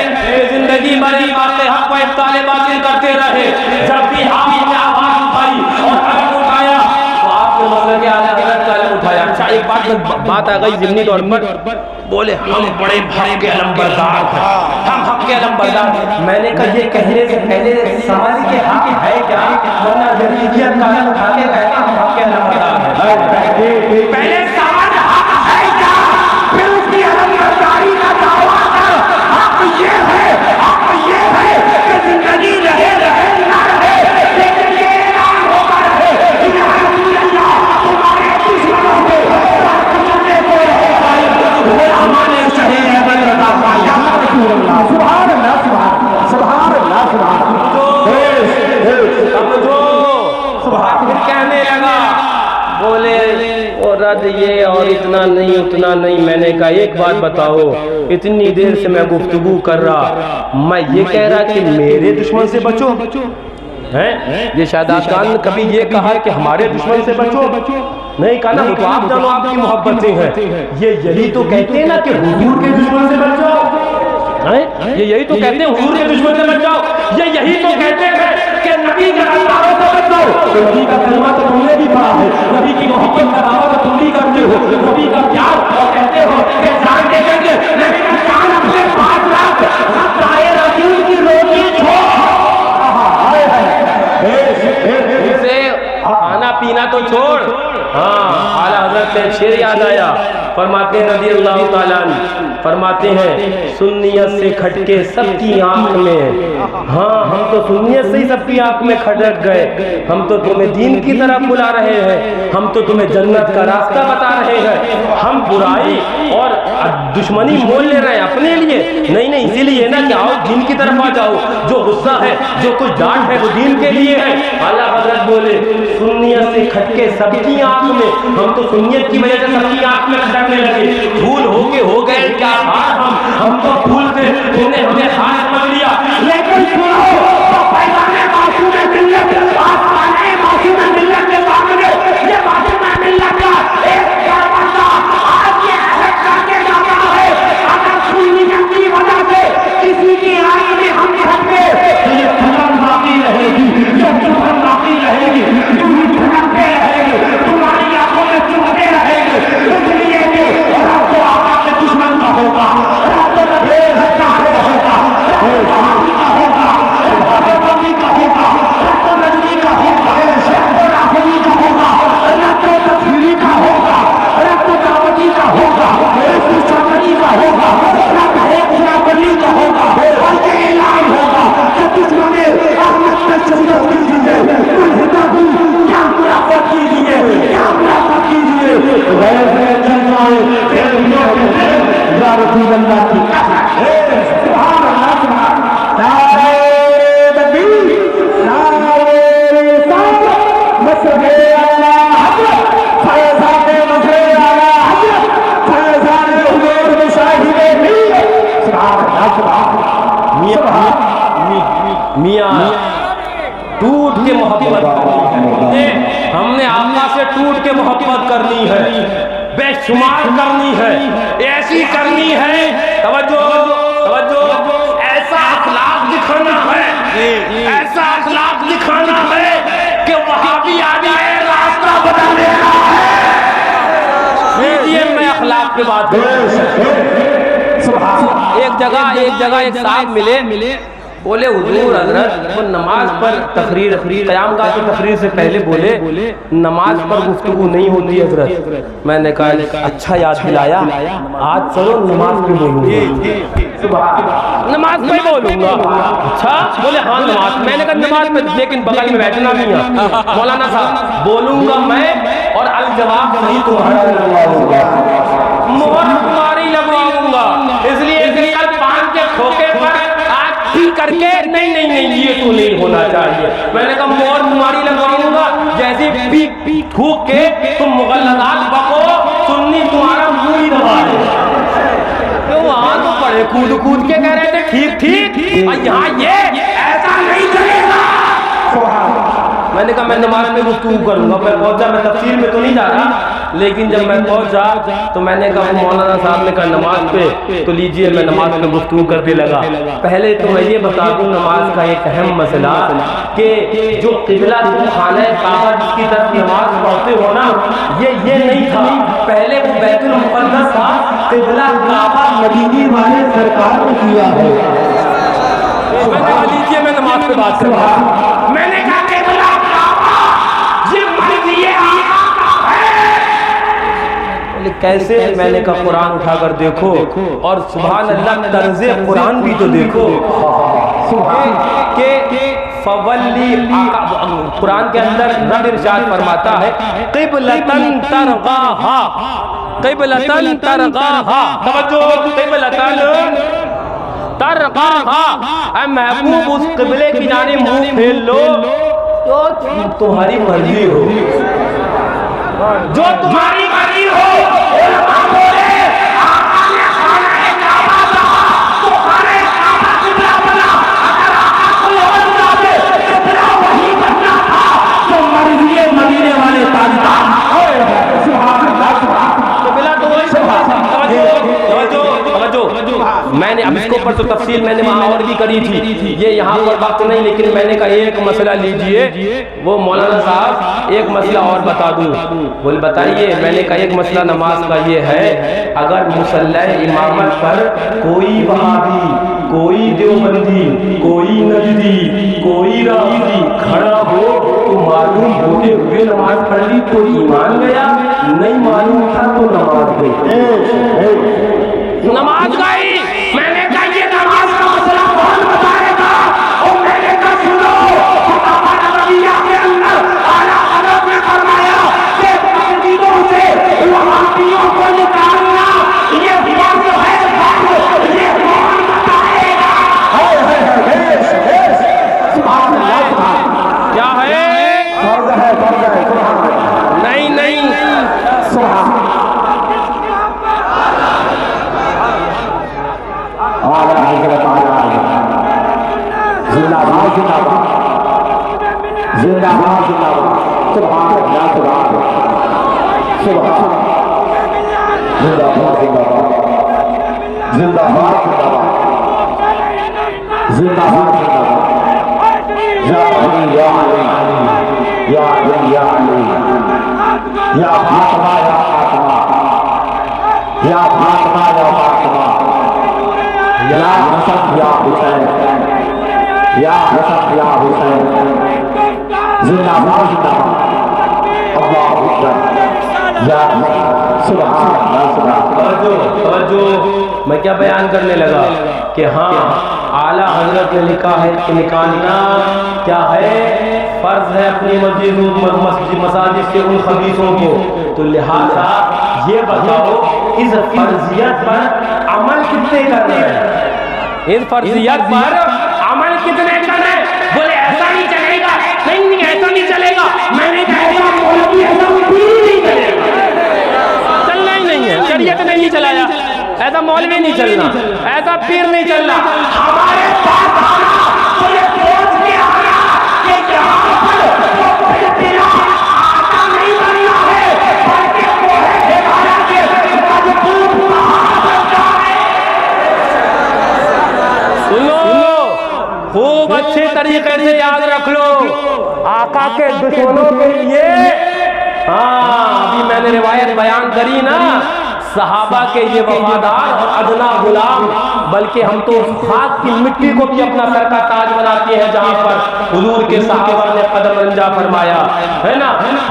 जिंदगी भरी बातें हक व इब्ताले बातिल करते रहे। जब भी आपने आवाज उठाई और कलम उठाया तो आपके मसले के आला हज़रत कलम उठाया। अच्छा एक बात आ गई ज़िमनी तौर पर, बोले हम बड़े हक के अलमबरदार हैं, हम हक के अलमबरदार। मैंने कहा ये कहने से पहले समझ के हक है क्या, वरना जदीदियत का अलम उठा के कहना हम हक के अलमबरदार हैं। पहले समझ हक है क्या, फिर उसकी अलमबरदारी का दावा कर। हक ये है कि जिंदगी रहे ना रहे, लेकिन ये ऐलान होता रहे तुम्हारे दुश्मनों को हमारे शरीर है। सुभान अल्लाह, सुभान अल्लाह, फिर कहने लगा, बोले और रद ये और इतना नहीं उतना नहीं। मैंने कहा एक बात बताओ, इतनी देर से मैं गुफ्तगू कर रहा, मैं ये कह रहा कि मेरे दुश्मन से बचो हैं? ये शादात खान ने कभी ये कहा कि हमारे दुश्मन से बचो? नहीं कहा ना, तो आप जानो आपकी मोहब्बतें हैं। ये यही तो कहते हैं ना कि हुजूर के दुश्मन से बचो, ये यही तो कहते हैं हुजूर के दुश्मन से बच जाओ। ये यही तो कहते हैं कि नबी के अल्लाह से बच जाओ। तो नबी का कलमा तो तुमने भी पढ़ा है, नबी की मोहब्बत का दावा तो तुम भी करते हो, नबी का प्यार और कहते हो कि जान दे देंगे, नबी का जान अपने 5 लाख सत्ताए रसूल की रोटी छोड़ इसे खाना पीना तो छोड़। हाँ, आला हज़रत से शेर याद आया, फरमाते हैं रज़ी अल्लाह ताला अन्हु, फरमाते हैं सुन्नियत से खटके सबकी आंख में। हाँ, हम तो सुन्नियत से ही सबकी आंख में खटक गए। हम तो तुम्हें दीन की तरफ बुला रहे हैं, हम तो तुम्हें जन्नत का रास्ता बता रहे हैं। हम बुराई और दुश्मनी मोल ले रहे हैं अपने लिए नहीं, इसीलिए ना कि आओ दीन की तरफ आ जाओ। जो गुस्सा है, जो कुछ डांट है, वो दीन के लिए है। आला हज़रत बोले सुन्नियत से खटके सबकी आंख में, हम तो सुन्नियत की वजह से सबकी आंख में खटकने लगे। भूल होके हो गए क्या हार, हम तो भूल थे, तुमने हमें हार समझ लिया। लेकिन सुनो तो पैगाम मासूम मियां टूट के मोहब्बत करनी है, हमने आका से टूट के मोहब्बत करनी है, बेशुमार करनी है, ऐसी करनी है, तवज्जो तवज्जो, ऐसा अखलाक दिखाना है, ऐसा अखलाक दिखाना है कि वहां भी आ जाए, रास्ता बदल देना है। मैं अखलाक पे बात करूं। एक जगह एक साहब मिले, बोले हुजूर हजरत वो नमाज पर तकरीर क़याम का तो तकरीर से पहले बोले नमाज पर गुफ्तगू नहीं होती हजरत। मैंने कहा अच्छा याद दिलाया, आज चलो नमाज पे बोलूँगा, नमाज पे बोलूँगा। अच्छा बोले हाँ नमाज, मैंने कहा नमाज पे, लेकिन बगल में बैठना नहीं है मौलाना साहब, बोलूँगा मैं और अल जवाब सही तुम्हारा, मोहर तुम्हारी लगवाऊंगा, इसलिए कल पान के खोखे पर करके नहीं ये तो नहीं होना चाहिए। मैंने कहा मोहर तुम्हारी लगवाऊंगा, जैसे पी थूक के तुम मुगल्लदात बको, सुन्नी तुम्हारा मुंह ही दबा दे। तो वहां तो पढ़े कूद के कह रहे थे ठीक, और यहाँ ये ऐसा नहीं चलेगा। मैंने कहा मैं नमाज में गुफ्तगू करूंगा। मैं पहुंचा, मैं तफसील में तो नहीं जा रहा, लेकिन जब मैं पहुंचा तो मैंने कहा मौलाना साहब ने कहा नमाज पे, तो लीजिए मैं नमाज में गुफ्तगू करने लगा। पहले तो मैं ये बता दूं नमाज का एक अहम मसला कि जो किबला तुम खाना काबा जिसकी तरफ नमाज पढ़ते हो ना, ये नहीं था। पहले वो बैतुल मुक़द्दस था, किबला काबा मदीने वाले सरकार ने किया है। मैंने कहा लीजिए मैं नमाज पे बात कर रहा हूं। मैंने कहा किबला काबा ये मर्जी आका का है। कैसे? मैंने कहा कुरान उठाकर देखो, और सुभान अल्लाह तर्ज़े कुरान भी तो देखो के फवल्ली कुरान के अंदर रब इरशाद फरमाता है क़िबलतन तरग़ाहा, क़िबलतन तरग़ाहा, तवज्जो, क़िबलतन तरग़ाहा, महबूब उस क़िबले की जानिब मुंह फेर लो तो तुम्हारी मर्जी हो, जो तुम्हारी मर्जी हो। मैंने अब इसके ऊपर तो तफसील मैंने वहाँ और भी करी थी, ये यहाँ पर वक्त नहीं, लेकिन मैंने कहा एक मसला लीजिए, वो मौलाना साहब एक मसला और बता दूँ। बोले बताइए। मैंने कहा एक मसला नमाज का ये है, अगर मुसल्ला इमामत पर कोई वहाबी, कोई देवबंदी, कोई नजदी, कोई राफिदी खड़ा हो तो मालूम होते हुए नमाज पढ़ ली तो ईमान गया, नहीं मालूम था तो नमाज गई, नमाज गई। मैंने कहा ये नमाज का मसला कौन बताएगा? और मैंने कहा सुनो, फतवा नबविया के अंदर आला हज़रत ने फरमाया कि तकदीरों से वहाबियों को निकालना ये फर्ज है, ये कौन बताएगा? क्या है? नहीं जिंदाबाद जिंदाबाद जिंदाबाद जिंदाबाद, सुभान अल्लाह सुभान सुभान, जिंदाबाद जिंदाबाद जिंदाबाद जिंदाबाद जिंदाबाद जिंदाबाद, या अली या अली या अली या अली, या फातिमा या फातिमा, या फातिमा या फातिमा, या हसन या हुसैन, या हसन या हुसैन, जिंदाबाद जिंदाबाद, अल्लाहु अकबर, या सुभान अल्लाह सुभान। जो मैं क्या बयान करने लगा कि हाँ आला हजरत ने लिखा है कि निकालना क्या है, फर्ज है अपनी मस्जिद मसाजिद से उन खबीसों को। तो लिहाजा ये बताओ इस फर्जियत पर अमल कितने कर रहे हैं? इस फर्जियत पर अमल कितने कर रहे हैं? बोले ऐसा नहीं चलेगा, नहीं ऐसा नहीं चलेगा। मैंने कहा मौलवी नहीं चलना, ऐसा पीर नहीं चलना। हमारे पास आना तो ये सोच के आना कि यहाँ पर वो कोई तेरा आका नहीं बनना है, बल्कि वो है हिमालय के मजबूत महाराजा है। सुनो, खूब अच्छे तरीके से याद रख लो, आका के दुश्मनों के लिए, हाँ अभी मैंने रिवायत बयान करी ना, सहाबा के ये वफादार और अदना गुलाम, बल्कि हम तो खाक की मिट्टी को भी अपना सर का ताज बनाते हैं जहां पर हुजूर के सहाबा ने कदम रंजा फरमाया है ना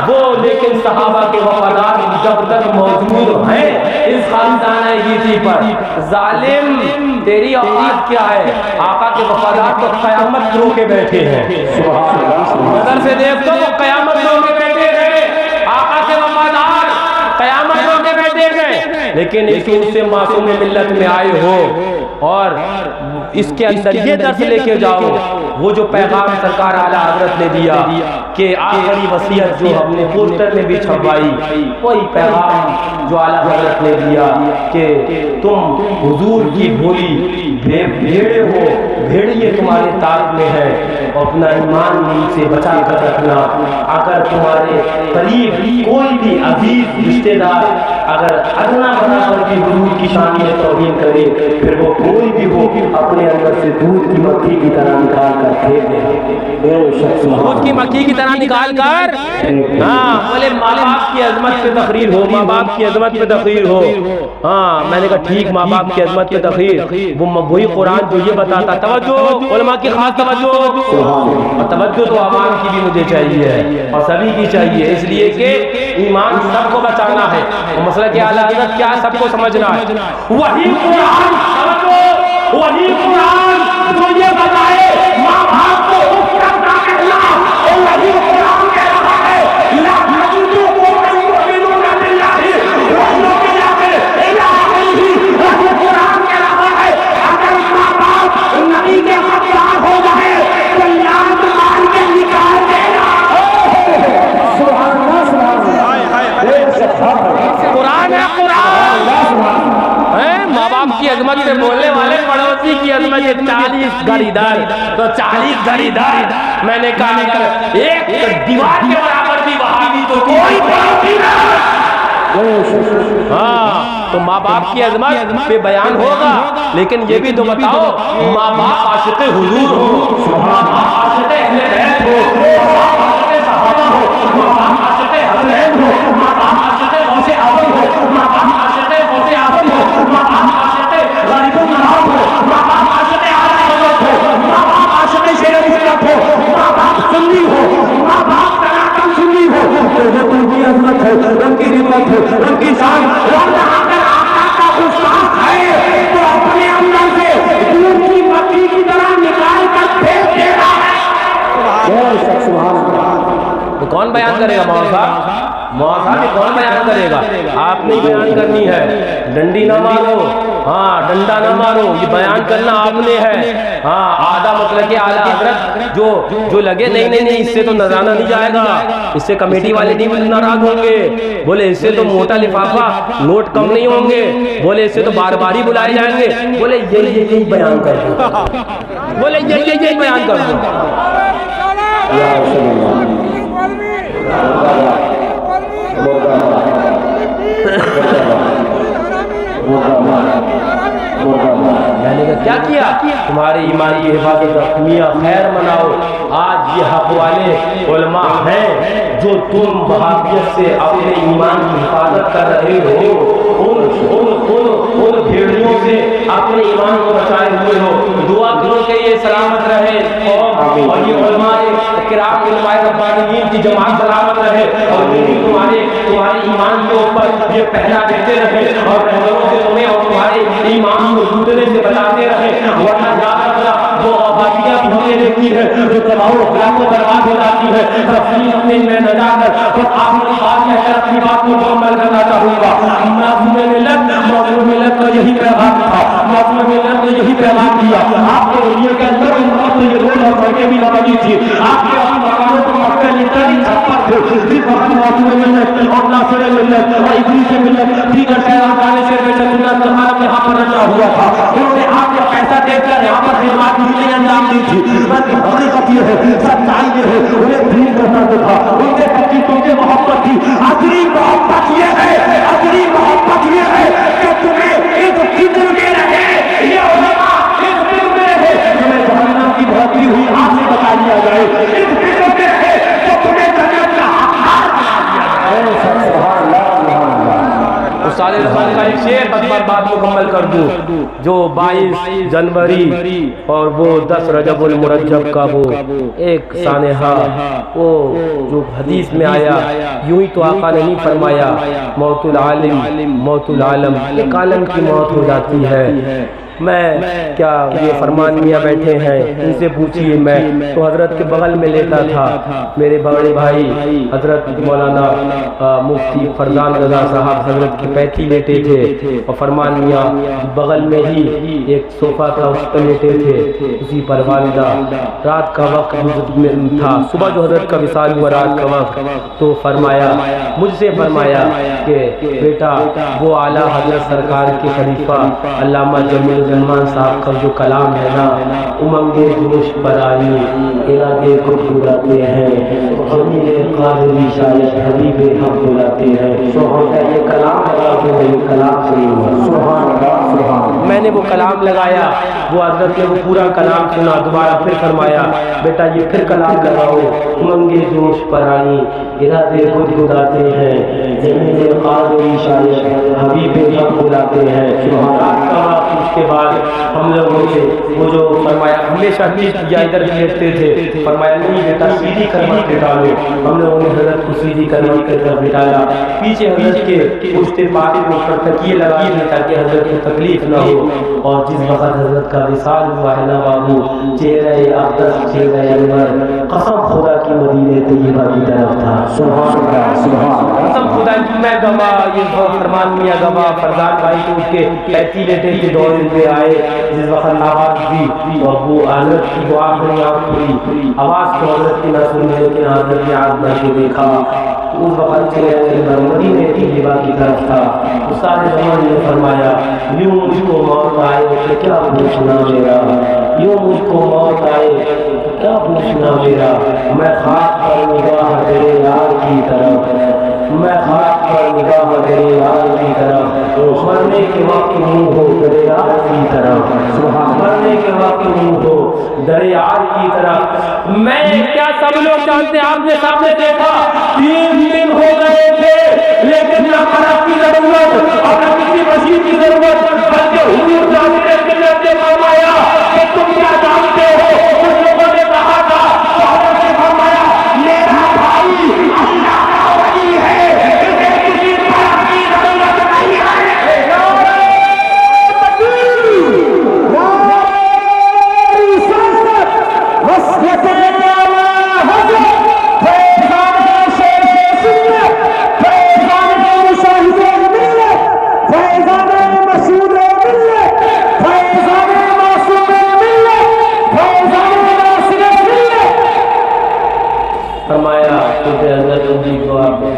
वो। लेकिन सहाबा के वफादार जब तक मौजूद हैं इस खानदान गीती पर, जालिम तेरी औकात क्या है? आका के वफादार तो कयामत रोके बैठे हैं, नजर से देख तो वो कयामत रोके बैठे हैं, आका के वफादार कयामत रोके बैठे हैं। लेकिन इस से मासूम मिल्लत में आए हो और इसके अंदर ये दर्स लेके जाओ, वो जो पैगाम सरकार आला हजरत ने दिया कि आखिरी वसीयत जो हमने पोस्टर में भी छपवाई, वही पैगाम जो आला हजरत ने दिया कि तुम हुजूर की भोली भेड़े हो, भेड़िए तुम्हारे ताक में है, अपना ईमान से बचा कर रखना। अगर तुम्हारे करीब कोई भी अजीज रिश्तेदार अगर अदना बराबर की हुजूर की शान में तौहीन करे, फिर वो कोई भी हो अपने अंदर से दूध की मक्खी की तरह निकाल कर फेंक दे, दूध की मक्खी की तरह निकाल कर। हाँ बोले माँ बाप की अजमत पे तकरीर हो, माँ बाप की अजमत पे तकरीर हो। हाँ मैंने कहा ठीक, माँ बाप की अजमत पे तकरीर, वो वही कुरान जो ये बताता, तवज्जो उलमा की खास तवज्जो, और तवज्जो तो आवाम की भी मुझे चाहिए और सभी की चाहिए, इसलिए कि ईमान सबको बचाना है और मसला के आला हज़रत क्या सबको समझना है। वही कुरान समझो, वही कुरान जो ये बताए माँ बाप को उपकर ना कहना, और वही कुरान कह रहा है ला तजुदू कौमन युमिनूना बिल्लाहि वल यौमिल आखिर इल्ला अलैहि, वही कुरान कह रहा है अगर माँ बाप नबी के हकदार हो जाए तो लात मार के निकाल देना। सुभान अल्लाह, सुभान अल्लाह, कुरान है कुरान है। माँ बाप की अजमत से बोलने वाले पड़ोसी की अजमत है। 40 घर इधर तो 40 घर इधर। मैंने कहा अगर एक दीवार के बराबर भी वहाबी तो कोई पड़ोसी ना। हाँ तो माँ बाप की अजमत पे बयान होगा, लेकिन ये भी तो बताओ माँ बाप आशिक़े हुजूर हो, माँ बाप आशिक़े अहले बैत हो, माँ बाप आशिक़े सहाबा हो, माँ बाप आशिक़े हसनैन हो, माँ बाप आशिक़े गौसे आज़म हो, माँ बाप आशिक़े गौसे आज़म हो, माँ बाप आशिक़े ग़रीबुन नवाब हो, माँ बाप आशिक़े आला हज़रत हो, माँ बाप आशिक़े शेर मुस्तफ़ हो, माँ बाप सुन्नी हो, माँ बाप तनातन सुन्नी हो, तो उनकी अज़मत है, उनकी हिम्मत है, उनकी शान, वरना अगर आका का गुस्ताख है तो अपने अंदर से दूध की मक्खी की तरह निकाल कर फेंक दे रहा है। तो कौन बयान करेगा? मौला साहब, मौला साहब कौन बयान करेगा? आपने ही बयान करनी है। डंडी ना मारो, हाँ डंडा ना मारो, ये बयान करना आपने है। हाँ आधा मतलब के आला हज़रत जो लगे नहीं नहीं नहीं इससे तो नजराना नहीं जाएगा, इससे कमेटी वाले नहीं नाराज होंगे, बोले इससे तो मोटा लिफाफा नोट कम नहीं होंगे, बोले इससे तो बार बार ही बुलाए जाएंगे, बोले यही बयान कर दो, बोले यही बयान कर दो। मैंने कहा क्या किया? तुम्हारे ईमान की हिफाजत मियां खैर मनाओ। आज ये हक वाले उलमा हैं जो तुम वहाबियत से अपने ईमान की हिफाजत कर रहे हो, उन भेड़ियों से अपने ईमान को बचाए हुए हो। दुआ करो कि ये सलामत रहे और ये उलमाए किराम उलमाए रब्बानियीन की जमात सलामत रहे और तुम्हारे ईमान के ऊपर ये पहला देते रहे और रहमतों से तुम्हें और तुम्हारे ईमान को टूटने से बचाते रहे। वरना याद रखना वो आबादियाँ भी हमने देखी है जो तबाह को बर्बाद हो जाती है। तफसील अपने में न जाकर बस आखिरी बात कहकर अपनी बात को मुकम्मल करना चाहूँगा। मासूम मिल्लत का यही पैगाम था, मासूम मिल्लत ने यही पैगाम दिया। आपके दुनिया के अंदर तो ये रोड और सड़कें भी लगी थी, आपके अपनी मकानों पर मक्का लिखा छप्पर थे, जिस वक्त मासूम मिल्लत और नासिर मिल्लत और इब्लीस मिल्लत दीगर शहरों खाने से बेशुमार आलम यहाँ पर रचा हुआ था। उन्होंने आपके पैसा देकर यहाँ पर खिदमत नहीं अंजाम दी थी, बल्कि हकीकत ये है, सच्चाई ये है, उन्हें दीन का दर्द था, उनके पति तुमसे मोहब्बत थी। असली मोहब्बत ये है, असली मोहब्बत ये है कि तुम्हें इस फिक्र में रहे, ये उलमा इस फिक्र में रहे तुम्हें जहन्नम की भरती हुई आग से बचा लिया जाए, इस फिक्र में रहे तो तुम्हें जन्नत का हकदार बना दिया जाए। सुभान अल्लाह, सुभान अल्लाह। उस्ताद रज़ाक का एक शेर बस बात मुकम्मल कर दूं, जो 22 जनवरी और वो 10 रजबुल मुरज्जब का वो एक सानेहा, वो जो हदीस में आया, यूं ही तो आका ने नहीं फरमाया मौतुल आलिम मौतुल आलम, एक आलम की मौत हो जाती है। मैं क्या ये फरमान मियाँ बैठे हैं, इनसे पूछिए। मैं तो हजरत के बगल में लेटा था, मेरे बड़े भाई हजरत मौलाना मुफ्ती फरजान रजा साहब हजरत की पैथी लेटे थे, और फरमान मियाँ बगल में ही एक सोफा था, उस पर लेटे थे। उसी पर वालिदा, रात का वक्त था, सुबह जो हजरत का विसाल हुआ रात का वक्त, तो फरमाया, मुझसे फरमाया कि बेटा वो आला हजरत सरकार के खलीफा अल्लामा जमील रहमान साहब का जो कलाम है ना, उमंगे जोश पर आई इरादे को बुलाते हैं, जमील कादरी शायद हबीबे हम बुलाते हैं। ये कलाम लगा के मेरे कलाम से सुभान अल्लाह, सुभान। मैंने वो कलाम लगाया, वो हजरत ने वो पूरा कलाम सुना, दोबारा फिर फरमाया बेटा ये फिर कलाम लगाओ, उमंगे जोश पर आई इरादे को बुलाते हैं, जमील कादरी शायद हबीबे हम बुलाते हैं। उसके बाद हम लोगों ने वो जो फरमाया, हमेशा या इधर लेटते थे, फरमाया नहीं बेटा सीधी करवट पे डालो। हम लोगों ने हजरत को सीधी करवट की तरफ बिठाया, पीछे हजरत के उठते पाते के ऊपर तकिए लगा दिए ताकि हजरत को तकलीफ न हो। और जिस वक्त हजरत का विसाल हुआ है ना बाबू, चेहरे अक़दस चेहरे अनवर कसम खुदा की मदीने तैयबा की तरफ था। सुभान अल्लाह, सुभान अल्लाह, कसम खुदा की मैं गवाह, ये फरमान मियां गवाह। फरजान भाई तो उठ के पैती लेटे के दौर पे आए, जिस वक्त आवाज दी और वो हजरत की वो आखिरी खुली आवाज को हजरत की ना सुनी, लेकिन हजरत ने आग भर के देखा, उस वक्त मदीने तैयबा की तरफ था। उस सारे ज़माने ने फरमाया, यूं मुझको मौत आए तो क्या पूछना मेरा, यूं मुझको मौत आए तो क्या पूछना मेरा, मैं खाक पर निगाह तेरे यार की तरफ, मैं खाक पर निगाह तेरे यार की तरफ, मरने के वक्त मुँह हो तेरे यार की तरफ, मरने के वक्त मुँह हो तेरे यार की तरफ। मैं क्या सब लोग जानते हैं, आपने सामने देखा 3 दिन हो गए थे, लेकिन न खराब की जरूरत और न किसी मशीन की जरूरत, बल्कि हुजूर जाने के लिए फरमाया कि तुम क्या जानते हो। कुछ लोगों ने कहा था, तो हजरत ने फरमाया मेरा भाई अल्लाह का वली है, इसे किसी तरह की जरूरत नहीं है।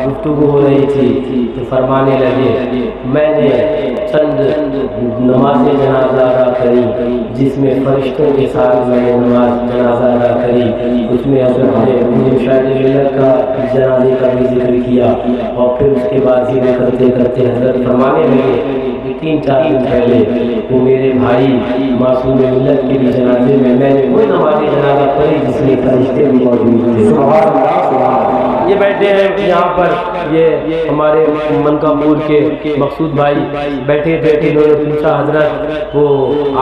गुफ्तगू हो रही थी तो फरमाने लगे, मैंने चंद नमाज़े जनाजा अदा करी, जिसमें फरिश्तों के साथ मैंने नमाज जनाजा अदा करी, उसमें हज़रत ने शायद मिल्लत का जनाजे का भी जिक्र किया। और फिर उसके बाद जिक्र करते करते हज़रत फरमाने लगे 3-4 दिन पहले वो मेरे भाई मासूम मिल्लत के भी जनाजे में मैंने वो नमाज़े जनाजा पढ़ी जिसमें फरिश्ते भी मौजूद थे। सुभान अल्लाह, सुभान अल्लाह। ये बैठे हैं यहाँ पर, ये हमारे मनकापुर के मकसूद भाई बैठे थे, इन्होंने पूछा हजरत वो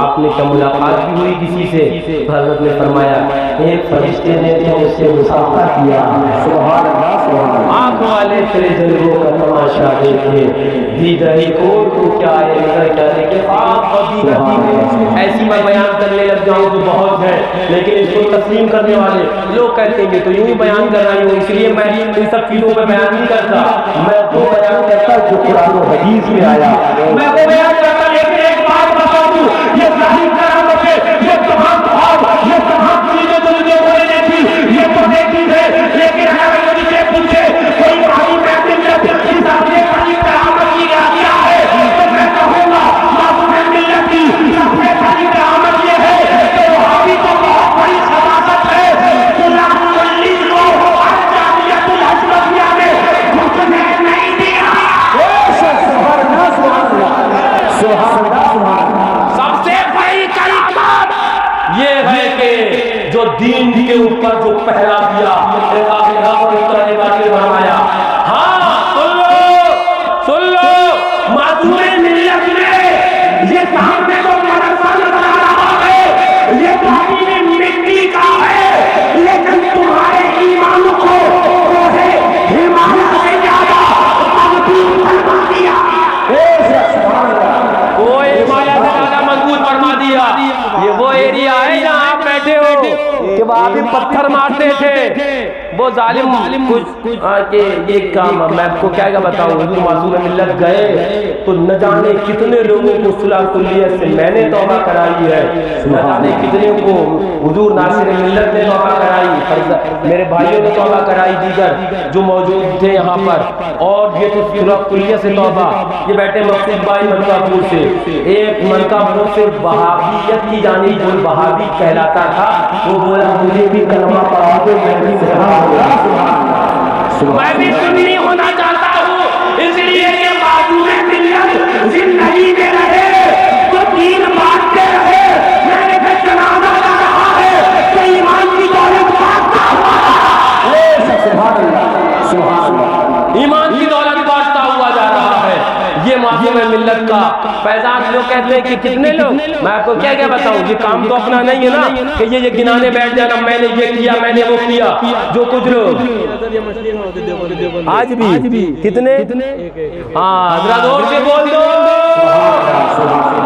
आपने क्या मुलाकात भी हुई किसी से, तो हजरत ने फरमाया एक फरिश्ते ने तो उससे मुसाफा किया। सुभान अल्लाह, सुभान अल्लाह। आँख वाले तेरे जलवों का तमाशा देखे, दीदारी कोर को क्या है नजर क्या देखे। ऐसी मैं बयान करने लग जाऊँ तो बहुत है, लेकिन इसको तस्लीम करने वाले लोग कहते हैं तो यूं ही बयान कर रही हूँ, इसलिए मैं इन सब चीजों पर बयान नहीं करता। मैं वो बयान करता जो कुरान और हदीस में आया, मैं वो बयान करता। लेकिन एक बात बता दूं, ये जाहिर करामत है, ये तमाम ख्वाब, ये तमाम चीजें जो मुझे बोलने थी, ये तो देखी है। लेकिन अगर मुझे पूछे कोई भाई मैं दीन के ऊपर जो पहरा दिया, फरमाया हाँ सुन लो मासूमे मिल्लत में ये सामने तो मदरसा नजर आ रहा है, ये पानी में मिट्टी का है, लेकिन तुम्हारे ईमान को रोहे हिमालय से ज्यादा मजबूत फरमा दिया। वो हिमालय से ज्यादा मजबूत फरमा दिया। ये वो एरिया है जहाँ आप बैठे हो कि वहाँ भी पत्थर मारते थे वो जालिम कुछ के ये काम। मैं आपको क्या बताऊं, हुजूर मासूम मिल्लत गए तो न जाने कितने लोगों को सुलह कुल्लियत से मैंने तौबा कराई है, न जाने कितने को हुजूर नासिर मिल्लत ने तौबा कराई, मेरे भाइयों ने तौबा कराई, दीगर जो मौजूद थे यहाँ पर। और ये तो सुलह कुल्लियत से तौबा। ये बैठे मकसूद भाई मनकापुर से, एक मनकापुर से वहाबियत की जानी जो वहाबी कहलाता था, वो बोला मुझे भी कलमा पढ़ा दो, मैं भी सुन्नी होना चाहता हूँ, इसलिए ये मासूमे मिल्लत जिंदगी में रहे तो दीन बांटते रहे। मैंने फिर जनाजा ला रहा है तो ईमान की दौलत बांटता हुआ, ईमान की दौलत बांटता हुआ जा रहा है। ये मासूमे मिल्लत का फैजान। लोग कहते हैं कि कितने लोग, मैं आपको क्या क्या बताऊं, ये काम तो अपना नहीं है ना कि ये गिनाने बैठ जाना मैंने ये किया मैंने वो किया। जो कुछ लोग आज भी कितने, हाँ जरा जोर से बोल दो,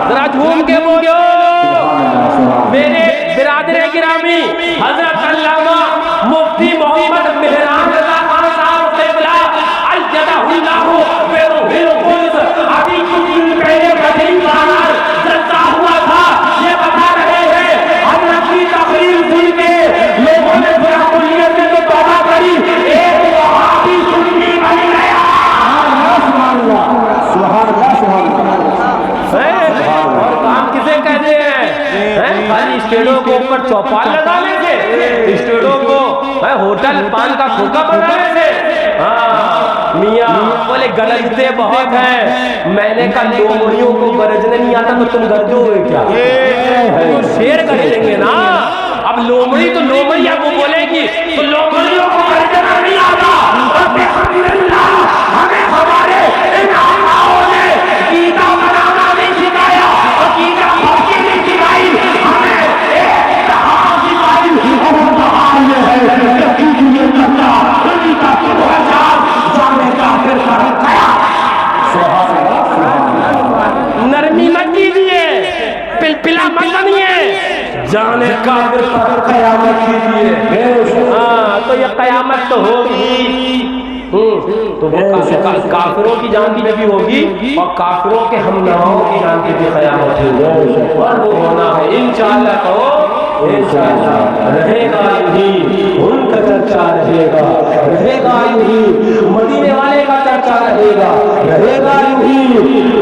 जरा झूम के बोलो। मेरे बिरादर गिरामी हजरत अल्लामा मुफ्ती मोहम्मद मेहरान रज़ा खान साहब क़िबला अय्यदहुल्लाहु बिरुहिल कुद्स अभी कुछ दिन पहले बदरी बाजार जलसा हुआ था। ये बता रहे हैं हजरत की तकरीर सुन के लोगों ने सुलह कुल्लियत में तो तौबा करी, एक वहाबी सुन्नी बन गया। और काम किसे कहते हैं? खाली स्टेडो को ऊपर चौपाल लगाने से, स्टेडो को होटल पान का खोखा बनाने से। हाँ मियाँ बोले गरजते बहुत हैं, मैंने कहा लोमड़ियों को गरजने नहीं आता तो तुम गरजो क्या? तो शेर गरजेंगे ना। अब लोमड़ी तो लोमड़ी आपको बोलेगी तो लोमड़ियों को गरजना नहीं आता। हमें हमारे इन आकाओं ने गीता बनाना नहीं सिखाया, गीता भक्ति नहीं सिखाई, हमें एक कहानी सिखाई। नरमी मत कीजिए, पिलपिला मत बनिए, जाने काफिर पर कयामत कीजिए। हाँ तो ये कयामत तो होगी, तो वो काफिरों की जान की भी होगी और काफिरों के हमनाओं की जान की भी कयामत होगी। और वो होना है इंशाअल्लाह। तो इंशाअल्लाह रहेगा यूं ही, उनका चर्चा रहेगा यूं ही, मदीने वाले का चर्चा रहेगा यूं ही,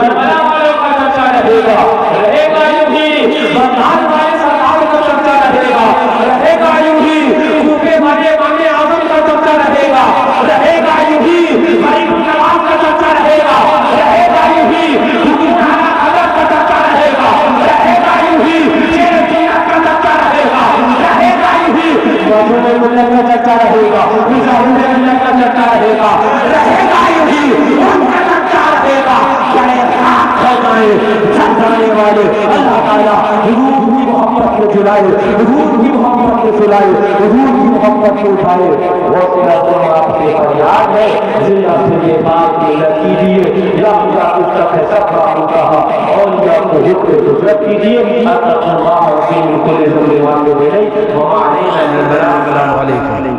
करबला वालों का चर्चा रहेगा यूं ही, बगदाद वाले सरदार का चर्चा रहेगा यूं ही, सूफे वाले इमाम आज़म का चर्चा रहेगा यूं ही, गरीब नवाज का चर्चा रहेगा यूं ही, हुक्मरान अदब का चर्चा रहेगा यूं ही, शेर सुन्नत का चर्चा रहेगा यूं ही, मासूमे मिल्लत का चर्चा रहेगा, मुजाहिद मिल्लत का चर्चा रहेगा यूं ही, उनका चर्चा रहेगा। जाने वाले अल्लाह ताला हुजूर की मोहब्बत को जुलाए, हुजूर की मोहब्बत को सुलाए, हुजूर की मोहब्बत को उठाए। वो तेरा आपके फरियाद है जिंदा से ये बात कीजिए, या खुदा उसका सब काम कहा और या को हुक्म कुदरत कीजिए। अल्लाह को ले